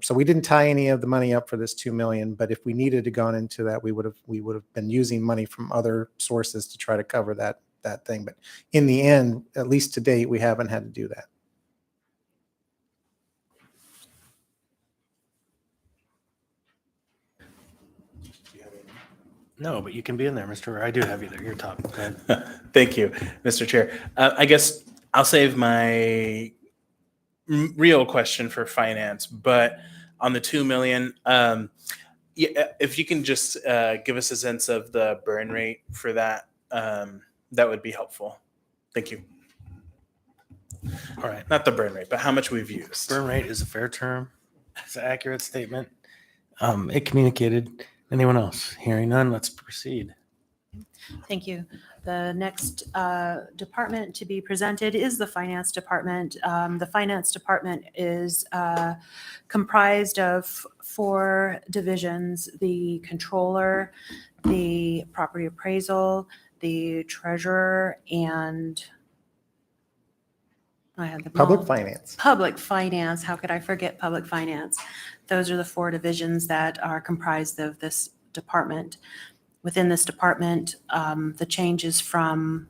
so we didn't tie any of the money up for this 2 million. But if we needed to go into that, we would have been using money from other sources to try to cover that thing. But in the end, at least to date, we haven't had to do that. No, but you can be in there, Mr. I do have you there. You're top. Go ahead. Thank you, Mr. Chair. I guess I'll save my real question for finance, but on the 2 million, if you can just give us a sense of the burn rate for that, that would be helpful. Thank you. All right. Not the burn rate, but how much we've used. Burn rate is a fair term. It's an accurate statement. It communicated. Anyone else? Hearing none, let's proceed. Thank you. The next department to be presented is the Finance Department. The Finance Department is comprised of 4 divisions: the Controller, the Property Appraisal, the Treasurer, and I had the Public finance. Public Finance. How could I forget Public Finance? Those are the 4 divisions that are comprised of this department. Within this department, the changes from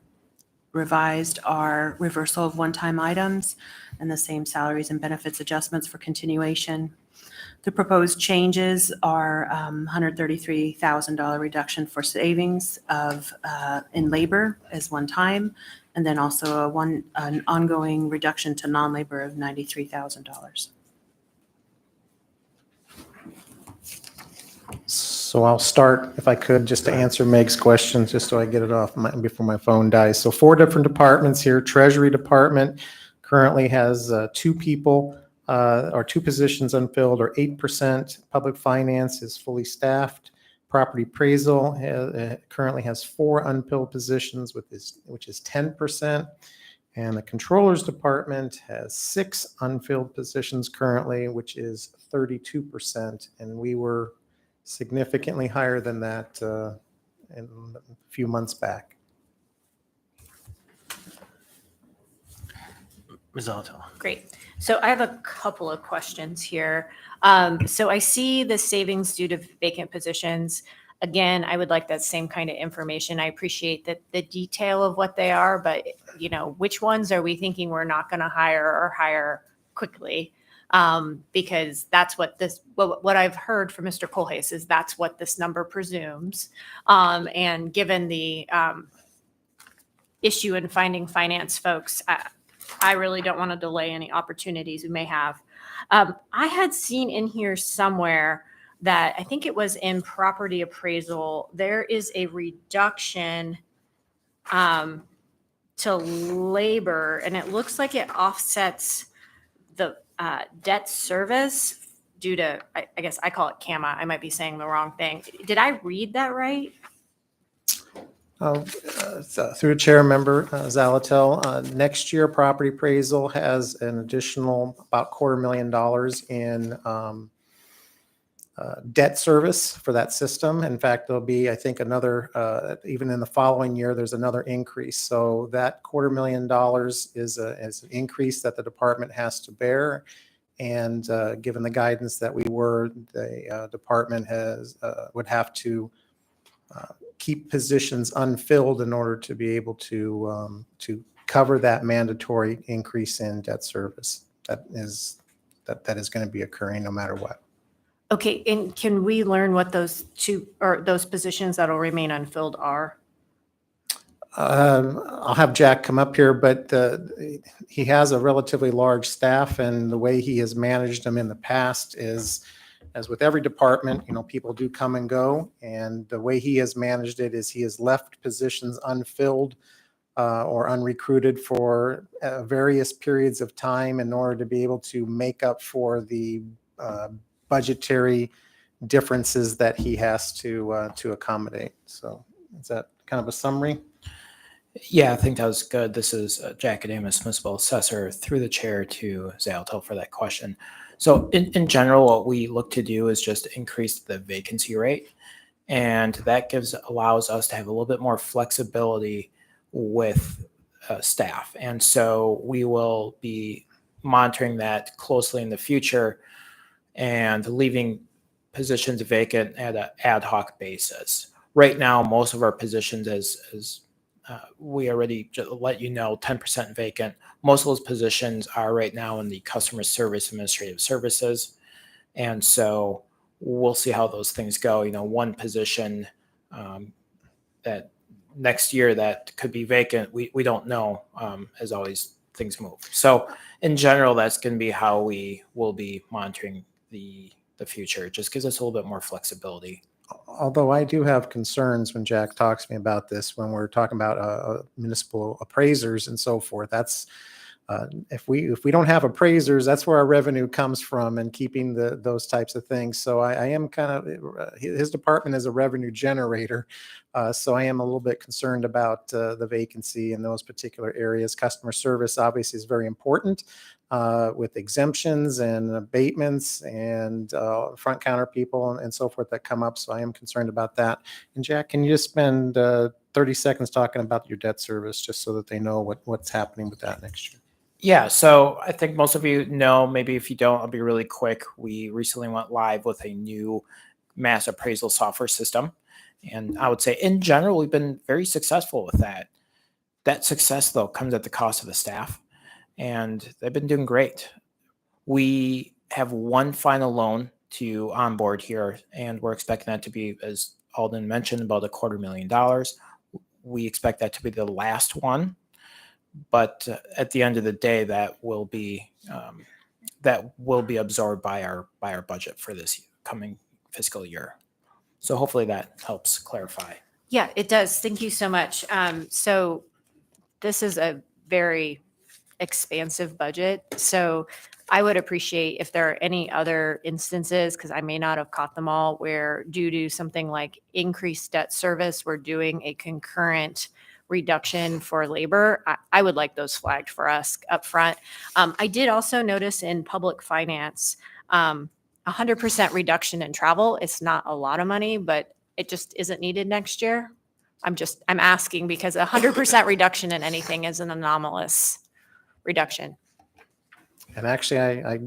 revised are reversal of one-time items and the same salaries and benefits adjustments for continuation. The proposed changes are $133,000 reduction for savings of in labor as one time, and then also an ongoing reduction to non-labor of $93,000. So I'll start, if I could, just to answer Meg's questions, just so I get it off before my phone dies. So 4 different departments here. Treasury Department currently has 2 people or 2 positions unfilled, or 8%. Public Finance is fully staffed. Property Appraisal currently has 4 unfilled positions, which is 10%. And the Controller's Department has 6 unfilled positions currently, which is 32%. And we were significantly higher than that in a few months back. Ms. Zalato. Great. So I have a couple of questions here. So I see the savings due to vacant positions. Again, I would like that same kind of information. I appreciate that the detail of what they are, but which ones are we thinking we're not going to hire or hire quickly? Because that's what I've heard from Mr. Kohlhaas is that's what this number presumes. And given the issue in finding finance folks, I really don't want to delay any opportunities we may have. I had seen in here somewhere that I think it was in property appraisal, there is a reduction to labor, and it looks like it offsets the debt service due to, I guess I call it CAMA. I might be saying the wrong thing. Did I read that right? Through Chair Member Zalatel, next year Property Appraisal has an additional about $250,000 in debt service for that system. In fact, there'll be, I think, another, even in the following year, there's another increase. So that $250,000 is an increase that the department has to bear. And given the guidance that the department would have to keep positions unfilled in order to be able to cover that mandatory increase in debt service. That is going to be occurring no matter what. Okay, and can we learn what those those positions that'll remain unfilled are? I'll have Jack come up here, but he has a relatively large staff, and the way he has managed them in the past is, as with every department, people do come and go, and the way he has managed it is he has left positions unfilled or unrecruited for various periods of time in order to be able to make up for the budgetary differences that he has to accommodate. So is that kind of a summary? Yeah, I think that was good. This is Jack Adamus, Municipal Assessor, through the chair to Zalatel for that question. So in general, what we look to do is just increase the vacancy rate. And that allows us to have a little bit more flexibility with staff. And so we will be monitoring that closely in the future and leaving positions vacant at an ad hoc basis. Right now, most of our positions, as we already let you know, 10% vacant. Most of those positions are right now in the customer service administrative services. And so we'll see how those things go. One position that next year that could be vacant, we don't know, as always things move. So in general, that's going to be how we will be monitoring the future. It just gives us a little bit more flexibility. Although I do have concerns when Jack talks to me about this, when we're talking about municipal appraisers and so forth, that's if we don't have appraisers, that's where our revenue comes from, and keeping those types of things. So I am kind of, his department is a revenue generator. So I am a little bit concerned about the vacancy in those particular areas. Customer service obviously is very important with exemptions and abatements and front counter people and so forth that come up. So I am concerned about that. And Jack, can you just spend 30 seconds talking about your debt service, just so that they know what's happening with that next year? Yeah, so I think most of you know, maybe if you don't, I'll be really quick. We recently went live with a new mass appraisal software system. And I would say in general, we've been very successful with that. That success, though, comes at the cost of the staff, and they've been doing great. We have one final loan to onboard here, and we're expecting that to be, as Alden mentioned, about $250,000. We expect that to be the last one. But at the end of the day, that will be absorbed by our budget for this coming fiscal year. So hopefully that helps clarify. Yeah, it does. Thank you so much. So this is a very expansive budget. So I would appreciate if there are any other instances, because I may not have caught them all, where due to something like increased debt service, we're doing a concurrent reduction for labor. I would like those flagged for us up front. I did also notice in public finance, 100% reduction in travel. It's not a lot of money, but it just isn't needed next year. I'm asking because 100% reduction in anything is an anomalous reduction. And actually, I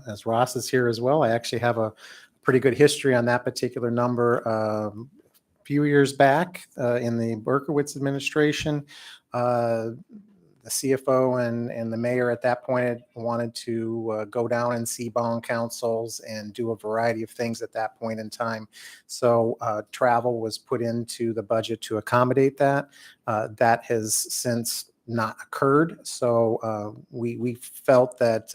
as Ross is here as well, I actually have a pretty good history on that particular number. A few years back in the Berkowitz administration, the CFO and the mayor at that point had wanted to go down and see bond councils and do a variety of things at that point in time. So travel was put into the budget to accommodate that. That has since not occurred. So we felt that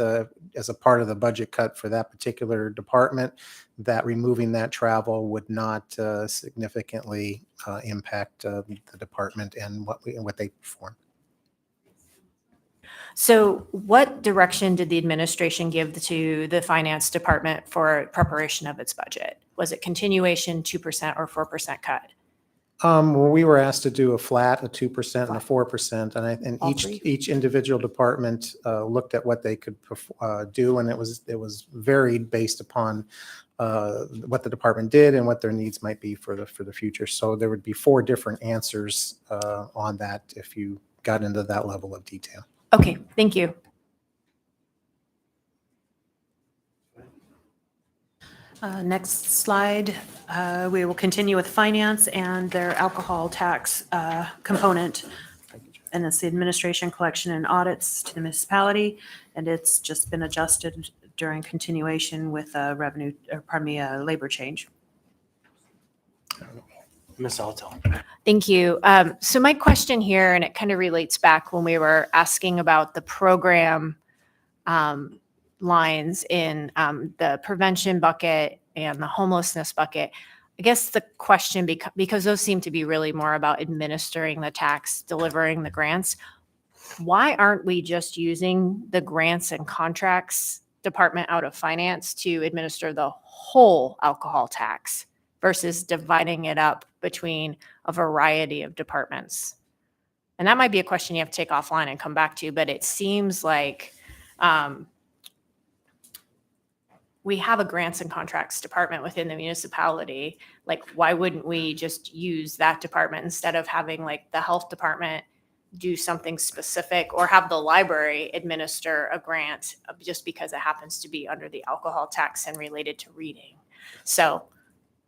as a part of the budget cut for that particular department, that removing that travel would not significantly impact the department and what they perform. So what direction did the administration give to the finance department for preparation of its budget? Was it continuation, 2% or 4% cut? Well, we were asked to do a flat, a 2% and a 4%, and All each three? each individual department looked at what they could do, and it was varied based upon what the department did and what their needs might be for the future. So there would be 4 different answers on that if you got into that level of detail. Okay, thank you. Next slide, we will continue with finance and their alcohol tax component. And it's the administration, collection, and audits to the municipality. And it's just been adjusted during continuation with labor change. Ms. Alto. Thank you. So my question here, and it kind of relates back when we were asking about the program lines in the prevention bucket and the homelessness bucket. I guess the question, because those seem to be really more about administering the tax, delivering the grants, why aren't we just using the grants and contracts department out of finance to administer the whole alcohol tax versus dividing it up between a variety of departments? And that might be a question you have to take offline and come back to, but it seems like we have a grants and contracts department within the municipality. Like, why wouldn't we just use that department instead of having like the health department do something specific, or have the library administer a grant just because it happens to be under the alcohol tax and related to reading? So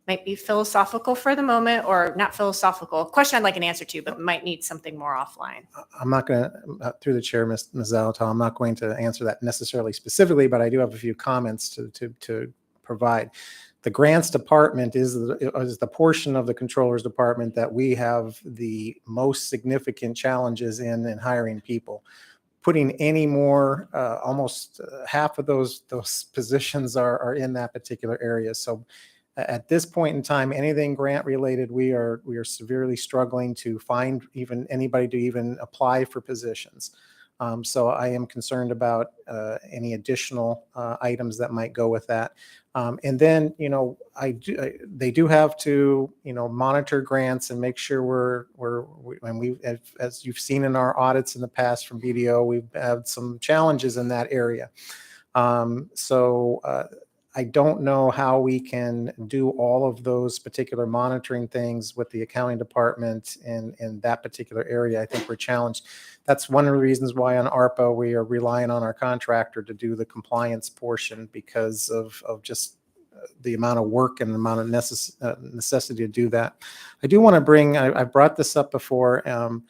might be philosophical for the moment, or not philosophical. Question I'd like an answer to, but might need something more offline. I'm not going to, through the chair, Ms. Zalatow, I'm not going to answer that necessarily specifically, but I do have a few comments to provide. The grants department is the portion of the controller's department that we have the most significant challenges in hiring people. Putting any more, almost half of those positions are in that particular area. So at this point in time, anything grant related, we are severely struggling to find even anybody to even apply for positions. So I am concerned about any additional items that might go with that. And then, they do have to, monitor grants and make sure as you've seen in our audits in the past from BDO, we've had some challenges in that area. So I don't know how we can do all of those particular monitoring things with the accounting department in that particular area. I think we're challenged. That's one of the reasons why on ARPA, we are relying on our contractor to do the compliance portion because of just the amount of work and the amount of necessity to do that. I do want to bring, I brought this up before, and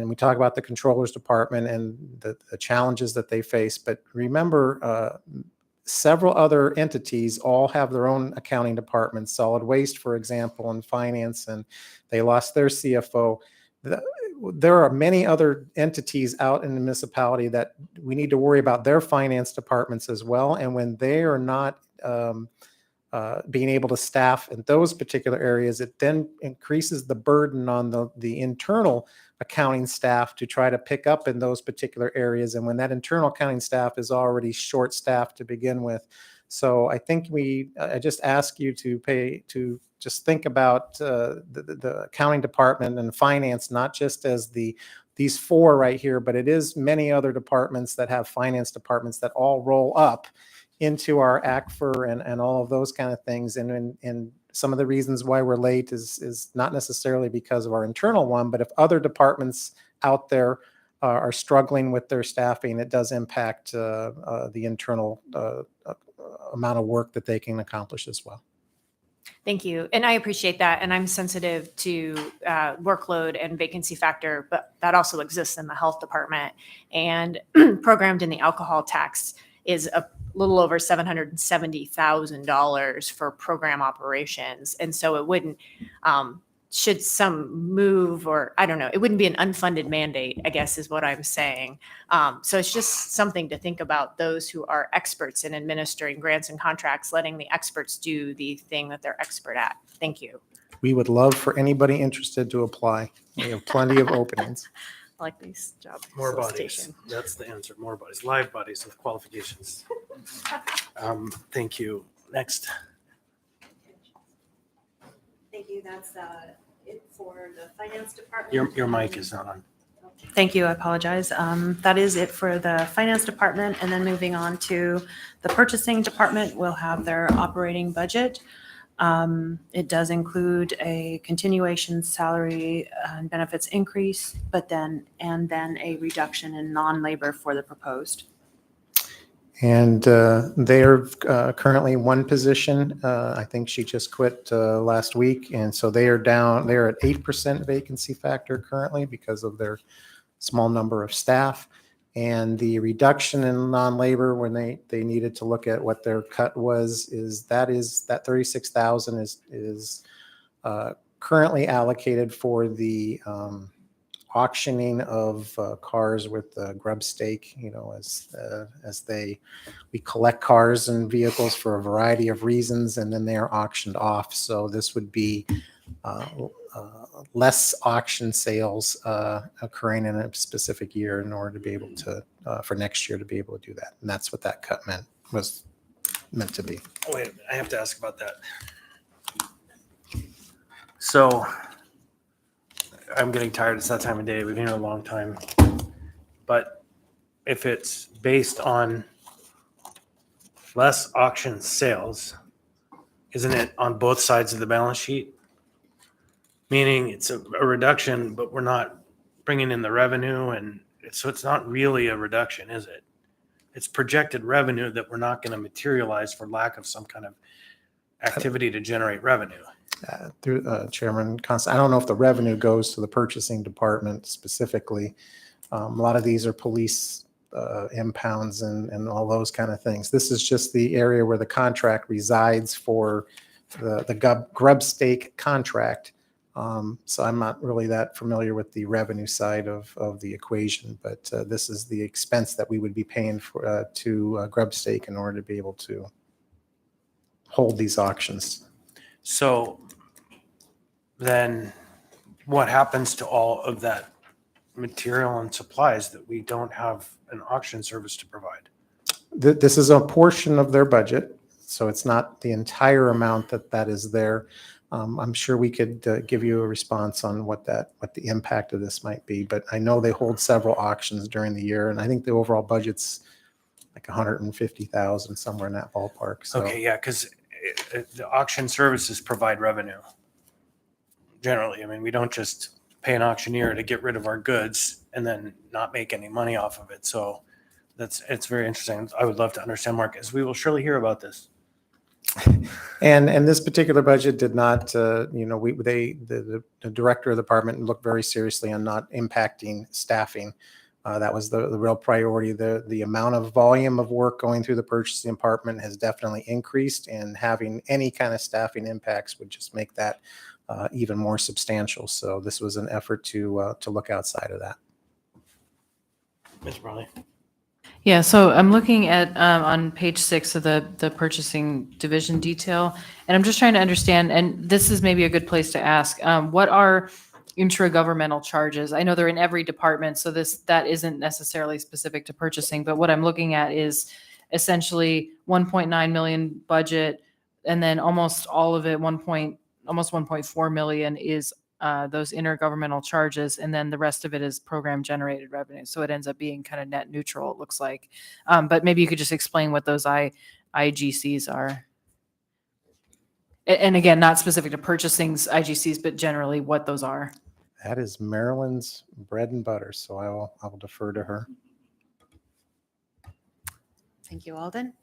we talk about the controllers department and the challenges that they face. But remember, several other entities all have their own accounting departments, solid waste, for example, and finance, and they lost their CFO. There are many other entities out in the municipality that we need to worry about their finance departments as well. And when they are not being able to staff in those particular areas, it then increases the burden on the internal accounting staff to try to pick up in those particular areas. And when that internal accounting staff is already short-staffed to begin with. So I think I just ask you to just think about the accounting department and finance, not just as these four right here, but it is many other departments that have finance departments that all roll up into our ACFR and all of those kind of things. And some of the reasons why we're late is not necessarily because of our internal one, but if other departments out there are struggling with their staffing, it does impact the internal amount of work that they can accomplish as well. Thank you. And I appreciate that. And I'm sensitive to workload and vacancy factor, but that also exists in the health department. And programmed in the alcohol tax is a little over $770,000 for program operations. And so it wouldn't, should some move, or I don't know, it wouldn't be an unfunded mandate, I guess is what I'm saying. So it's just something to think about, those who are experts in administering grants and contracts, letting the experts do the thing that they're expert at. Thank you. We would love for anybody interested to apply. We have plenty of openings. I like these job More bodies. solicitation. That's the answer. More bodies. Live bodies with qualifications. Thank you. Next. Thank you. That's it for the finance department. Your mic is not on. Thank you. I apologize. That is it for the finance department. And then moving on to the purchasing department, we'll have their operating budget. It does include a continuation salary and benefits increase, and then a reduction in non-labor for the proposed. And they are currently one position. I think she just quit last week. And so they are down, they're at 8% vacancy factor currently because of their small number of staff. And the reduction in non-labor when they needed to look at what their cut was, that 36,000 is currently allocated for the auctioning of cars with grub stake, we collect cars and vehicles for a variety of reasons, and then they are auctioned off. So this would be less auction sales occurring in a specific year in order to be able to, for next year to be able to do that. And that's what that cut was meant to be. Oh, wait a minute. I have to ask about that. So I'm getting tired. It's that time of day. We've been here a long time. But if it's based on less auction sales, isn't it on both sides of the balance sheet? Meaning it's a reduction, but we're not bringing in the revenue, and so it's not really a reduction, is it? It's projected revenue that we're not going to materialize for lack of some kind of activity to generate revenue. Through Chairman Constant, I don't know if the revenue goes to the purchasing department specifically. A lot of these are police impounds and all those kind of things. This is just the area where the contract resides for the grub stake contract. So I'm not really that familiar with the revenue side of the equation, but this is the expense that we would be paying for to grub stake in order to be able to hold these auctions. So then what happens to all of that material and supplies that we don't have an auction service to provide? This is a portion of their budget, so it's not the entire amount that is there. I'm sure we could give you a response on what the impact of this might be, but I know they hold several auctions during the year, and I think the overall budget's like 150,000, somewhere in that ballpark. So Okay, yeah, because the auction services provide revenue. Generally, I mean, we don't just pay an auctioneer to get rid of our goods and then not make any money off of it. So it's very interesting. I would love to understand, Mark, as we will surely hear about this. And this particular budget did not, the director of the department looked very seriously on not impacting staffing. That was the real priority. The amount of volume of work going through the purchasing department has definitely increased, and having any kind of staffing impacts would just make that even more substantial. So this was an effort to look outside of that. Ms. Bradley. Yeah, so I'm looking at on page 6 of the purchasing division detail, and I'm just trying to understand, and this is maybe a good place to ask, what are intragovernmental charges? I know they're in every department, so that isn't necessarily specific to purchasing, but what I'm looking at is essentially 1.9 million budget, and then almost all of it, almost 1.4 million is those intergovernmental charges, and then the rest of it is program generated revenue. So it ends up being kind of net neutral, it looks like. But maybe you could just explain what those IGCs are. And again, not specific to purchasing's IGCs, but generally what those are. That is Marilyn's bread and butter, so I will defer to her. Thank you, Alden.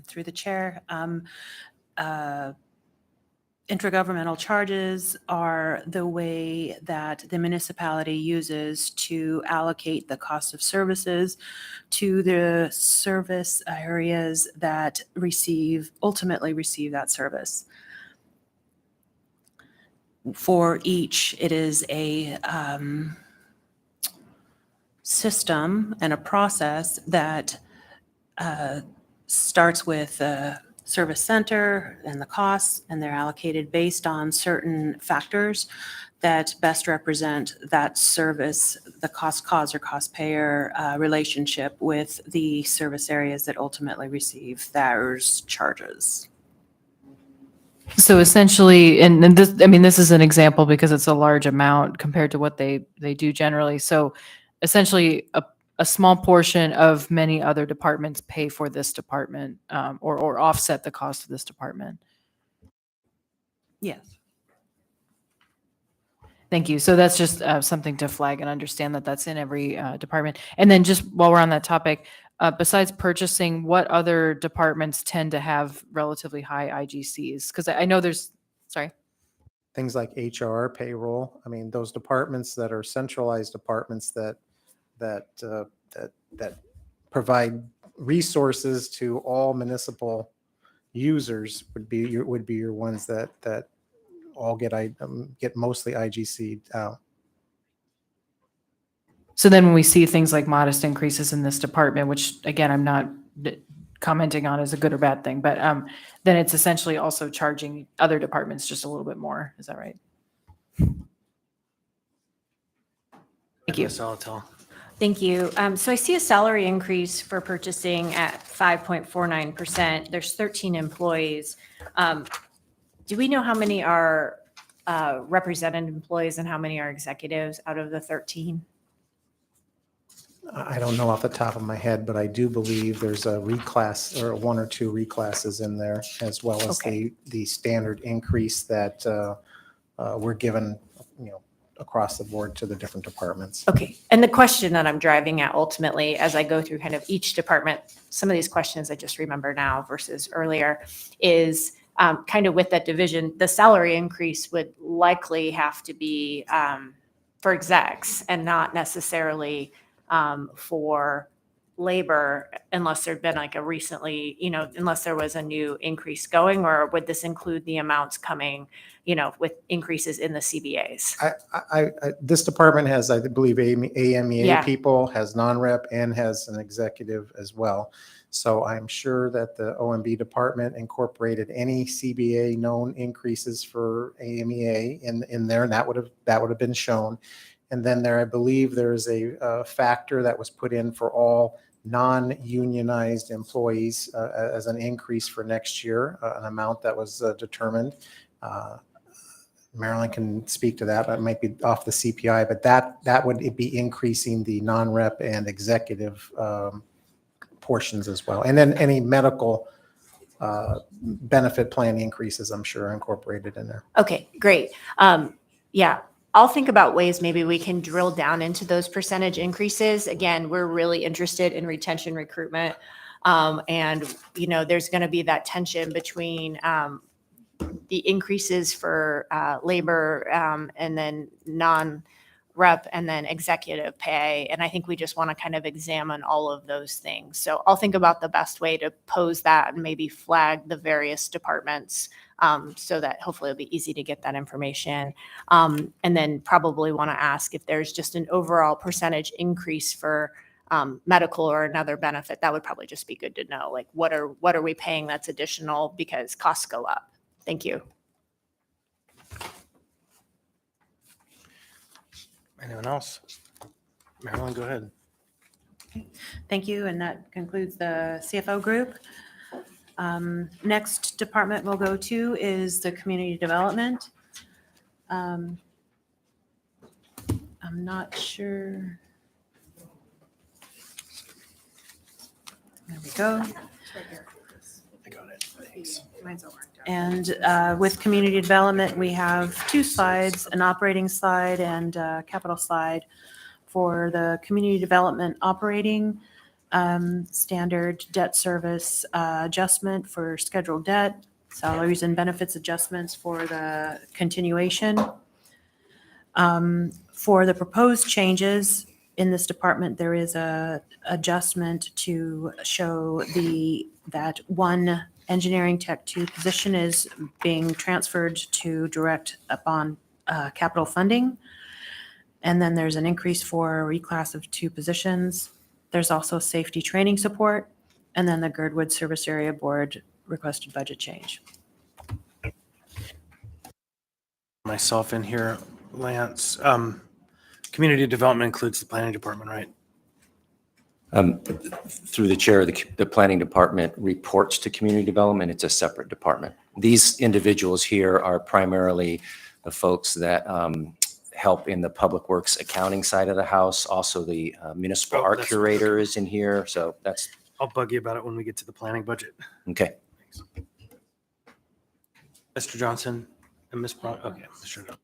Through the chair, intergovernmental charges are the way that the municipality uses to allocate the cost of services to the service areas that ultimately receive that service. For each, it is a system and a process that starts with service center and the costs, and they're allocated based on certain factors that best represent that service, the cost cause or cost payer relationship with the service areas that ultimately receive those charges. So essentially, and this, I mean, this is an example because it's a large amount compared to what they do generally. So essentially, a small portion of many other departments pay for this department or offset the cost of this department. Yes. Thank you. So that's just something to flag and understand that that's in every department. And then just while we're on that topic, besides purchasing, what other departments tend to have relatively high IGCs? Because I know sorry. Things like HR, payroll. I mean, those departments that are centralized departments that provide resources to all municipal users would be your ones that all get mostly IGC'd out. So then when we see things like modest increases in this department, which again, I'm not commenting on as a good or bad thing, but then it's essentially also charging other departments just a little bit more. Is that right? Thank you. Ms. Alatel. Thank you. So I see a salary increase for purchasing at 5.49%. There's 13 employees. Do we know how many are represented employees and how many are executives out of the 13? I don't know off the top of my head, but I do believe there's a reclass or one or two reclasses in there, as well as Okay. the standard increase that we're given, across the board to the different departments. Okay. And the question that I'm driving at ultimately, as I go through kind of each department, some of these questions I just remember now versus earlier, is kind of with that division, the salary increase would likely have to be for execs and not necessarily for labor, unless there'd been like a recently, unless there was a new increase going, or would this include the amounts coming, with increases in the CBAs? This department has, I believe, AMEA Yeah. people, has non-rep, and has an executive as well. So I'm sure that the OMB department incorporated any CBA known increases for AMEA in there, and that would have been shown. And then there, I believe there's a factor that was put in for all non-unionized employees as an increase for next year, an amount that was determined. Marilyn can speak to that. That might be off the CPI, but that would be increasing the non-rep and executive portions as well. And then any medical benefit plan increases, I'm sure, are incorporated in there. Okay, great. Yeah, I'll think about ways maybe we can drill down into those percentage increases. Again, we're really interested in retention recruitment. And, you know, there's going to be that tension between the increases for labor and then non-rep and then executive pay. And I think we just want to kind of examine all of those things. So I'll think about the best way to pose that and maybe flag the various departments so that hopefully it'll be easy to get that information. And then probably want to ask if there's just an overall percentage increase for medical or another benefit. That would probably just be good to know. Like what are we paying that's additional because costs go up? Thank you. Anyone else? Marilyn, go ahead. Thank you, and that concludes the CFO group. Next department we'll go to is the community development. I'm not sure. There we go. I got it. Thanks. And with community development, we have two slides, an operating slide and a capital slide. For the community development operating, standard debt service adjustment for scheduled debt, salaries and benefits adjustments for the continuation. For the proposed changes in this department, there is a adjustment to show that one engineering tech 2 position is being transferred to direct upon capital funding. And then there's an increase for a reclass of 2 positions. There's also safety training support. And then the Girdwood Service Area Board requested budget change. Myself in here, Lance. Community development includes the planning department, right? Through the chair, the planning department reports to community development. It's a separate department. These individuals here are primarily the folks that help in the public works accounting side of the house. Also, the municipal art that's- curator is in here. So that's I'll bug you about it when we get to the planning budget. okay. Mr. Johnson and Ms. Brown. Okay, Mr. Johnson.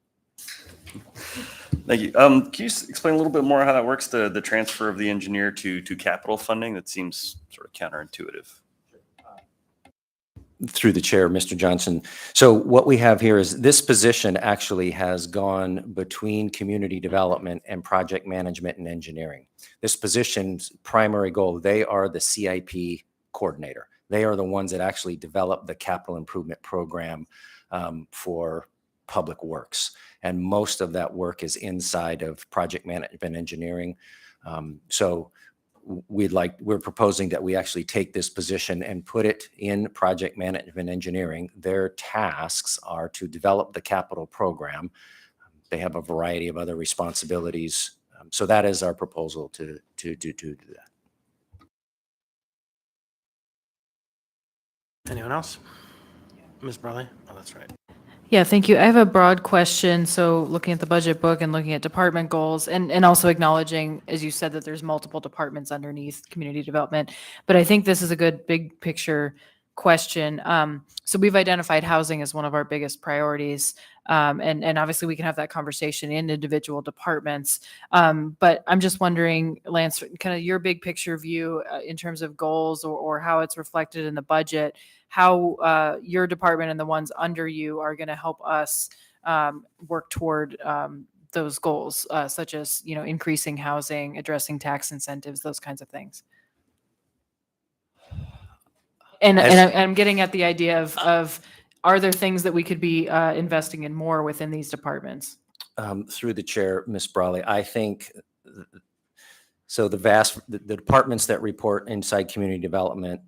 Thank you. Can you explain a little bit more how that works, the transfer of the engineer to capital funding? That seems sort of counterintuitive. Through the chair, Mr. Johnson. So what we have here is this position actually has gone between community development and project management and engineering. This position's primary goal, they are the CIP coordinator. They are the ones that actually develop the capital improvement program for public works. And most of that work is inside of project management engineering. So we're proposing that we actually take this position and put it in project management engineering. Their tasks are to develop the capital program. They have a variety of other responsibilities. So that is our proposal to do that. Anyone else? Ms. Bradley? Oh, that's right. Yeah, thank you. I have a broad question. So looking at the budget book and looking at department goals and also acknowledging, as you said, that there's multiple departments underneath community development. But I think this is a good big picture question. So we've identified housing as one of our biggest priorities. And obviously we can have that conversation in individual departments. But I'm just wondering, Lance, kind of your big picture view in terms of goals or how it's reflected in the budget, how your department and the ones under you are going to help us work toward those goals, such as, you know, increasing housing, addressing tax incentives, those kinds of things. And I'm getting at the idea of are there things that we could be investing in more within these departments? Through the chair, Ms. Brawley, I think so. The departments that report inside community development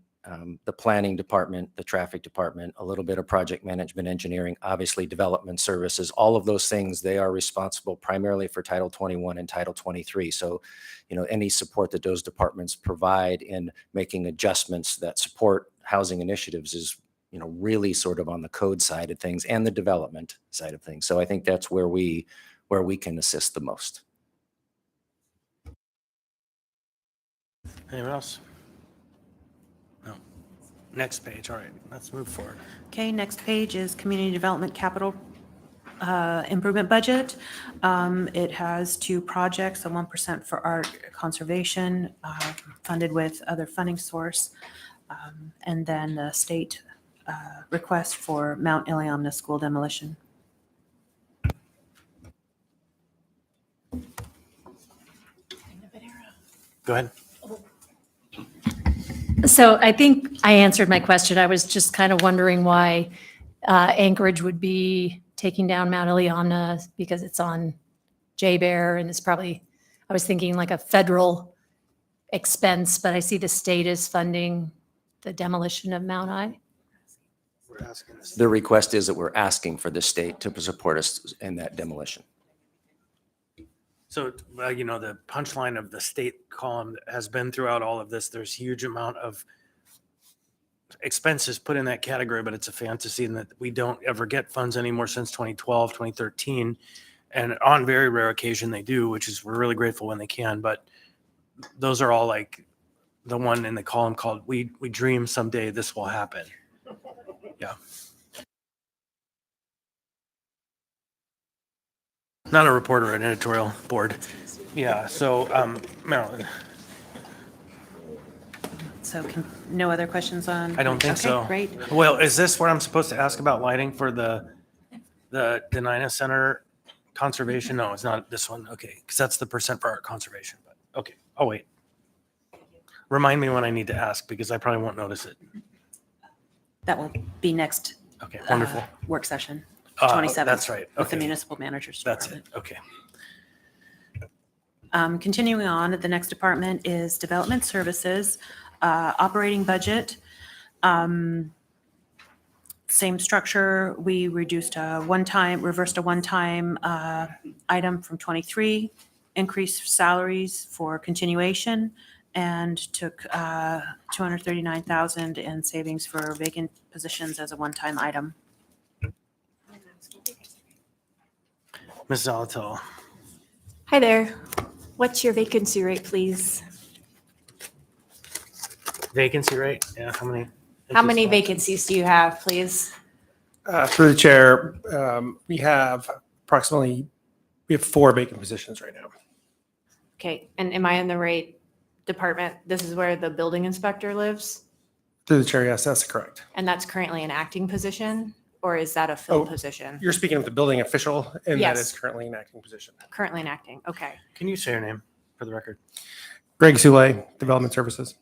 the planning department, the traffic department, a little bit of project management, engineering, obviously development services, all of those things, they are responsible primarily for Title 21 and Title 23. So, any support that those departments provide in making adjustments that support housing initiatives is, really sort of on the code side of things and the development side of things. So I think that's where we can assist the most. Anyone else? No. Next page. All right, let's move forward. Okay, next page is Community Development Capital Improvement Budget. It has 2 projects, a 1% for art conservation, funded with other funding source, and then the state request for Mount Iliamna School demolition. Go ahead. So I think I answered my question. I was just kind of wondering why Anchorage would be taking down Mount Iliamna because it's on J-Bear and it's probably, I was thinking like a federal expense, but I see the state is funding the demolition of Mount I. The request is that we're asking for the state to support us in that demolition. So, the punchline of the state column has been throughout all of this. There's huge amount of expenses put in that category, but it's a fantasy in that we don't ever get funds anymore since 2012, 2013. And on very rare occasion they do, which is, we're really grateful when they can. But those are all like the one in the column called we dream someday this will happen. Yeah. Not a reporter, an editorial board. Yeah, so, Marilyn, So no other questions on? I don't think Okay, so. Great. Well, is this where I'm supposed to ask about lighting for the Denina Center conservation? No, it's not this one. Okay, because that's the percent for art conservation. But okay, I'll wait. Remind me when I need to ask because I probably won't notice it. That will be next Okay, wonderful. work session, 27th. That's right. With the Okay, municipal managers that's department. it. Okay. Continuing on, the next department is Development Services, operating budget. Same structure. We reversed a one-time item from 23, increased salaries for continuation, and took 239,000 in savings for vacant positions as a one-time item. Ms. Zalatel. Hi there. What's your vacancy rate, please? Vacancy rate? Yeah, how many? How many vacancies do you have, please? Through the chair, we have 4 vacant positions right now. Okay, and am I in the right department? This is where the building inspector lives? Through the chair, yes, that's correct. And that's currently an acting position? Or is that a fill Oh, position? You're speaking of the building official, and that Yes. is currently an acting position. Currently an acting, okay. Can you say your name for the record? Greg Soule, Development Services.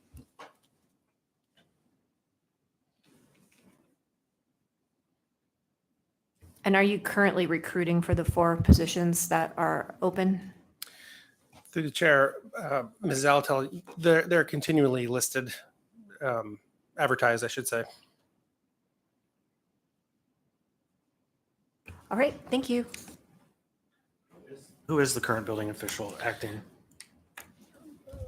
And are you currently recruiting for the 4 positions that are open? Through the chair, Ms. Zalatel, they're continually listed, advertised, I should say. All right, thank you. Who is the current building official acting?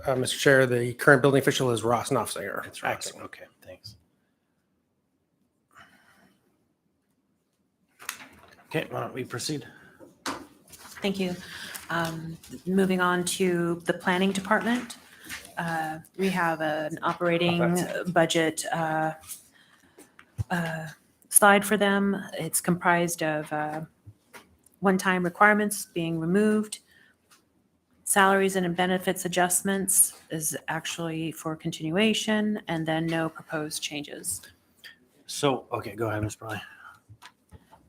Mr. Chair, the current building official is Ross Knopfsinger. It's Ross. Okay, thanks. Okay, why don't we proceed? Thank you. Moving on to the planning department. We have an operating budget slide for them. It's comprised of one-time requirements being removed. Salaries and benefits adjustments is actually for continuation, and then no proposed changes. So, okay, go ahead, Ms. Briley.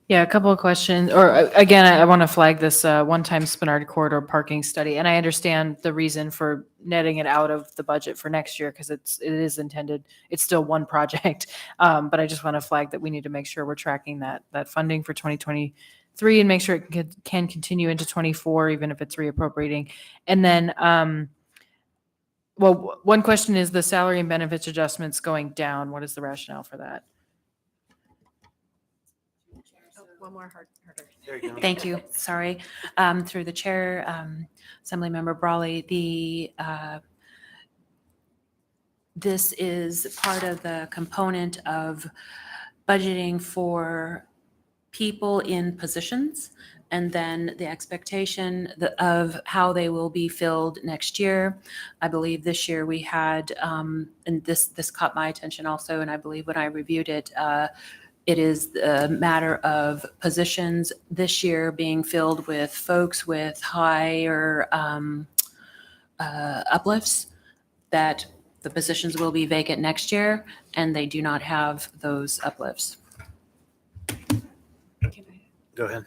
Yeah, a couple of questions. Or again, I want to flag this one-time Spinard corridor parking study, and I understand the reason for netting it out of the budget for next year because it is intended. It's still one project, but I just want to flag that we need to make sure we're tracking that funding for 2023 and make sure it can continue into 24, even if it's reappropriating. And then Well, one question is the salary and benefits adjustments going down. What is the rationale for that? One more harder. There you go. Thank you. Sorry. Through the chair, Assemblymember Brawley, this is part of the component of budgeting for people in positions and then the expectation of how they will be filled next year. I believe this year we had, and this caught my attention also, and I believe when I reviewed it, it is a matter of positions this year being filled with folks with higher uplifts, that the positions will be vacant next year and they do not have those uplifts. Go ahead.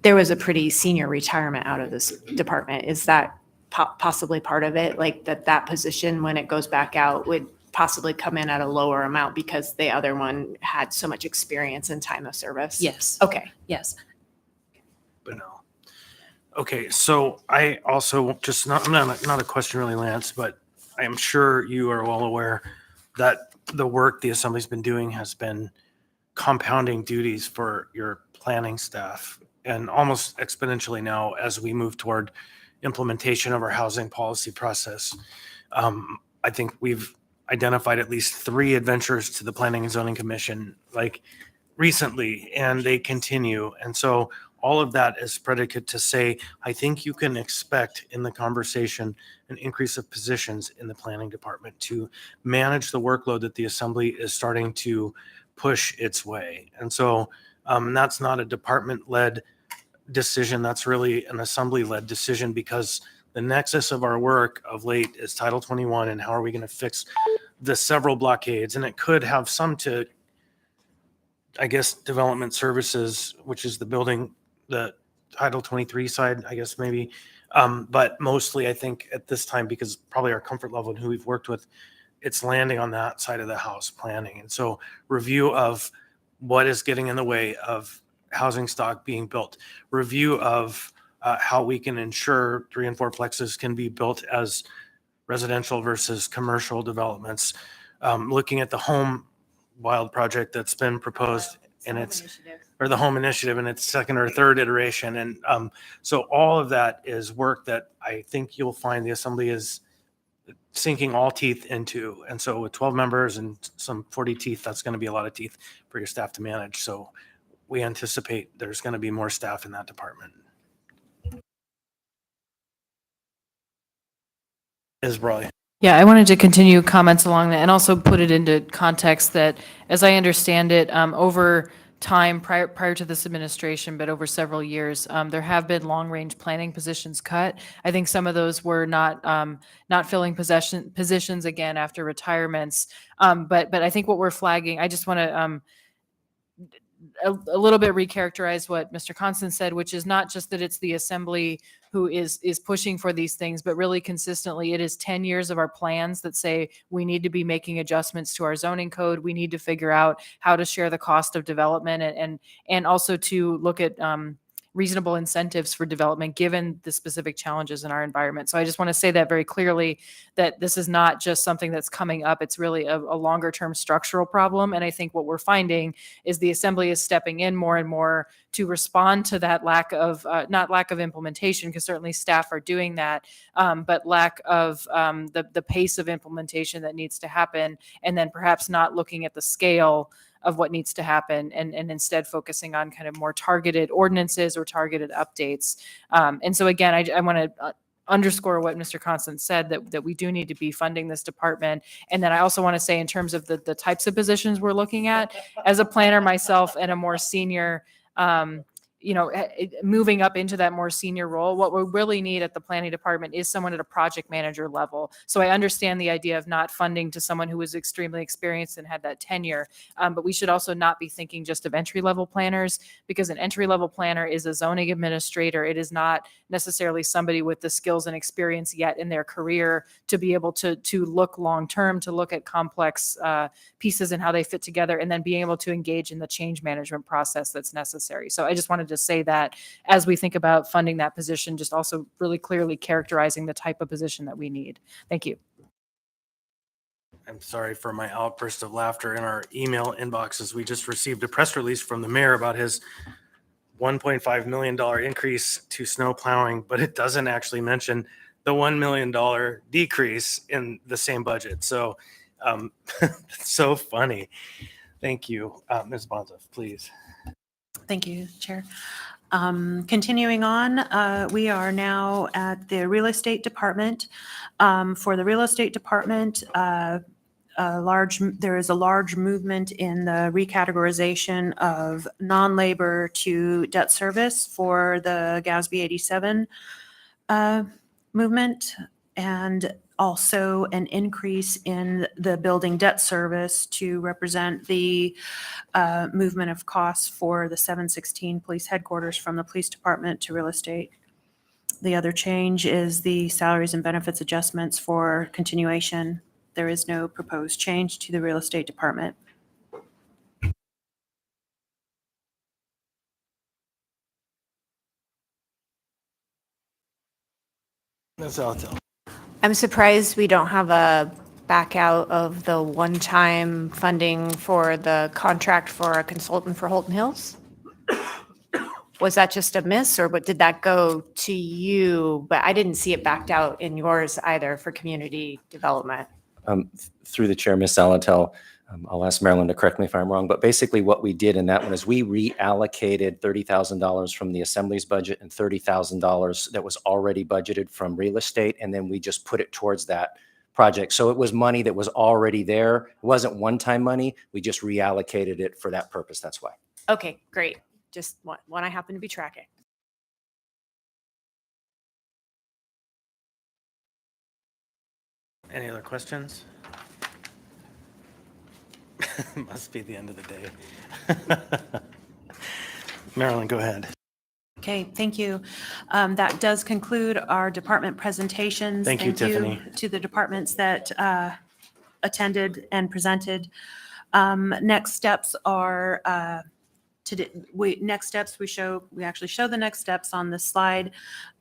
There was a pretty senior retirement out of this department. Is that possibly part of it? Like that position, when it goes back out, would possibly come in at a lower amount because the other one had so much experience in time of service? Yes. Okay. Yes. But no. Okay, so I also just not a question really, Lance, but I am sure you are well aware that the work the assembly's been doing has been compounding duties for your planning staff, and almost exponentially now as we move toward implementation of our housing policy process. I think we've identified at least 3 adventures to the Planning and Zoning Commission like recently, and they continue. And so all of that is predicate to say, I think you can expect in the conversation an increase of positions in the planning department to manage the workload that the assembly is starting to push its way. And so that's not a department-led decision. That's really an assembly-led decision, because the nexus of our work of late is Title 21 and how are we going to fix the several blockades. And it could have some to, I guess, development services, which is the building, the Title 23 side, I guess maybe. But mostly I think at this time, because probably our comfort level and who we've worked with, it's landing on that side of the house, planning. And so review of what is getting in the way of housing stock being built, review of how we can ensure 3 and 4 plexes can be built as residential versus commercial developments, looking at the home wild project that's been proposed and or the home initiative in its 2nd or 3rd iteration. And so all of that is work that I think you'll find the assembly is sinking all teeth into. And so with 12 members and some 40 teeth, that's going to be a lot of teeth for your staff to manage. So we anticipate there's going to be more staff in that department. Is Brawley. Yeah, I wanted to continue comments along that and also put it into context that, as I understand it, over time prior to this administration, but over several years, there have been long-range planning positions cut. I think some of those were not filling positions again after retirements. But I think what we're flagging, I just want to a little bit recharacterize what Mr. Constant said, which is not just that it's the assembly who is pushing for these things, but really consistently it is 10 years of our plans that say we need to be making adjustments to our zoning code. We need to figure out how to share the cost of development and also to look at reasonable incentives for development given the specific challenges in our environment. So I just want to say that very clearly, that this is not just something that's coming up. It's really a longer term structural problem. And I think what we're finding is the assembly is stepping in more and more to respond to that lack of, not lack of implementation, because certainly staff are doing that, but lack of the pace of implementation that needs to happen. And then perhaps not looking at the scale of what needs to happen and instead focusing on kind of more targeted ordinances or targeted updates. And so again, I want to underscore what Mr. Constant said, that we do need to be funding this department. And then I also want to say, in terms of the types of positions we're looking at, as a planner myself and a more senior, moving up into that more senior role, what we really need at the planning department is someone at a project manager level. So I understand the idea of not funding to someone who was extremely experienced and had that tenure, but we should also not be thinking just of entry-level planners, because an entry-level planner is a zoning administrator. It is not necessarily somebody with the skills and experience yet in their career to be able to look long-term, to look at complex pieces and how they fit together, and then being able to engage in the change management process that's necessary. So I just wanted to say that as we think about funding that position, just also really clearly characterizing the type of position that we need. Thank you. I'm sorry for my outburst of laughter in our email inboxes. We just received a press release from the mayor about his $1.5 million increase to snow plowing, but it doesn't actually mention the $1 million decrease in the same budget. So it's so funny. Thank you. Ms. Bonzoff, please. Thank you, Chair. Continuing on, we are now at the real estate department. For the real estate department, there is a large movement in the recategorization of non-labor to debt service for the GASB 87 movement, and also an increase in the building debt service to represent the movement of costs for the 716 police headquarters from the police department to real estate. The other change is the salaries and benefits adjustments for continuation. There is no proposed change to the real estate department. Ms. Altel. I'm surprised we don't have a back out of the one-time funding for the contract for a consultant for Holton Hills. Was that just a miss, or what, did that go to you? But I didn't see it backed out in yours either for community development. Through the chair, Ms. Salatel, I'll ask Marilyn to correct me if I'm wrong, but basically what we did in that one is we reallocated $30,000 from the assembly's budget and $30,000 that was already budgeted from real estate, and then we just put it towards that project. So it was money that was already there. It wasn't one-time money. We just reallocated it for that purpose. That's why. Okay, great. Just one I happen to be tracking. Any other questions? Must be the end of the day. Marilyn, go ahead. Okay, thank you. That does conclude our department presentations. Thank you, Tiffany. To the departments that attended and presented. Next steps are we actually show the next steps on this slide.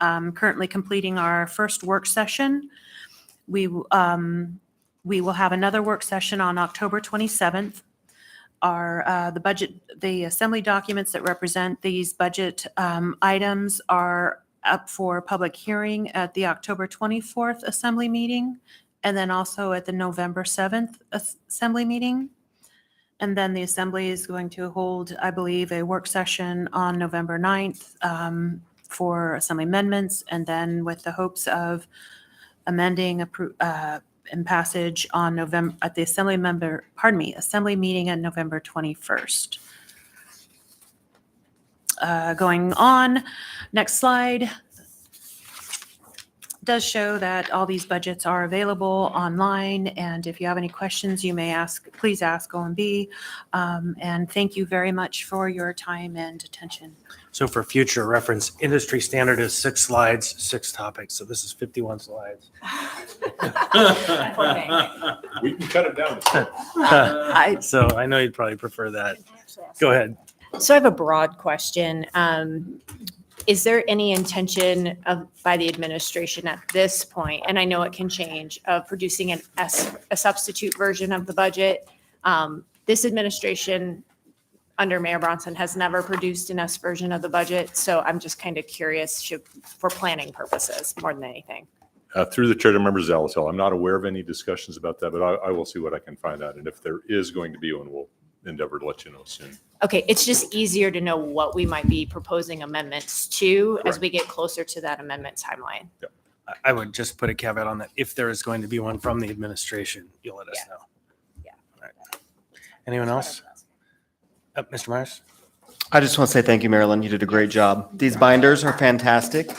Currently completing our first work session. We will have another work session on October 27th. The assembly documents that represent these budget items are up for public hearing at the October 24th assembly meeting, and then also at the November 7th assembly meeting. And then the assembly is going to hold, I believe, a work session on November 9th for assembly amendments, and then with the hopes of amending and passage on November at the assembly meeting on November 21st. Going on, next slide does show that all these budgets are available online, and if you have any questions, you may please ask OMB. And thank you very much for your time and attention. So for future reference, industry standard is 6 slides, 6 topics. So this is 51 slides. We can cut it down. So I know you'd probably prefer that. Go ahead. So I have a broad question. Is there any intention by the administration at this point, and I know it can change, of producing a substitute version of the budget? This administration under Mayor Bronson has never produced an S version of the budget, so I'm just kind of curious for planning purposes more than anything. Through the chair to Member Zalatel, I'm not aware of any discussions about that, but I will see what I can find out. And if there is going to be one, we'll endeavor to let you know soon. Okay, it's just easier to know what we might be proposing amendments to as we get closer to that amendment timeline. Yep. I would just put a caveat on that. If there is going to be one from the administration, you'll let us know. Yeah. All right. Anyone else? Mr. Myers? I just want to say thank you, Marilyn. You did a great job. These binders are fantastic,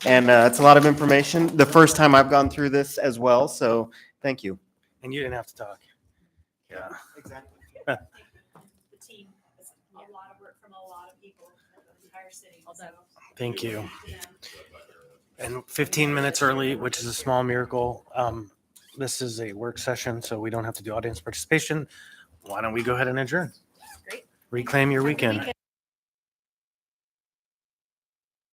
and it's a lot of information. The first time I've gone through this as well, so thank you. And you didn't have to talk. Yeah. Exactly. The team is a lot of work from a lot of people in the entire city. Thank you. And 15 minutes early, which is a small miracle. This is a work session, so we don't have to do audience participation. Why don't we go ahead and adjourn? Great. Reclaim your weekend.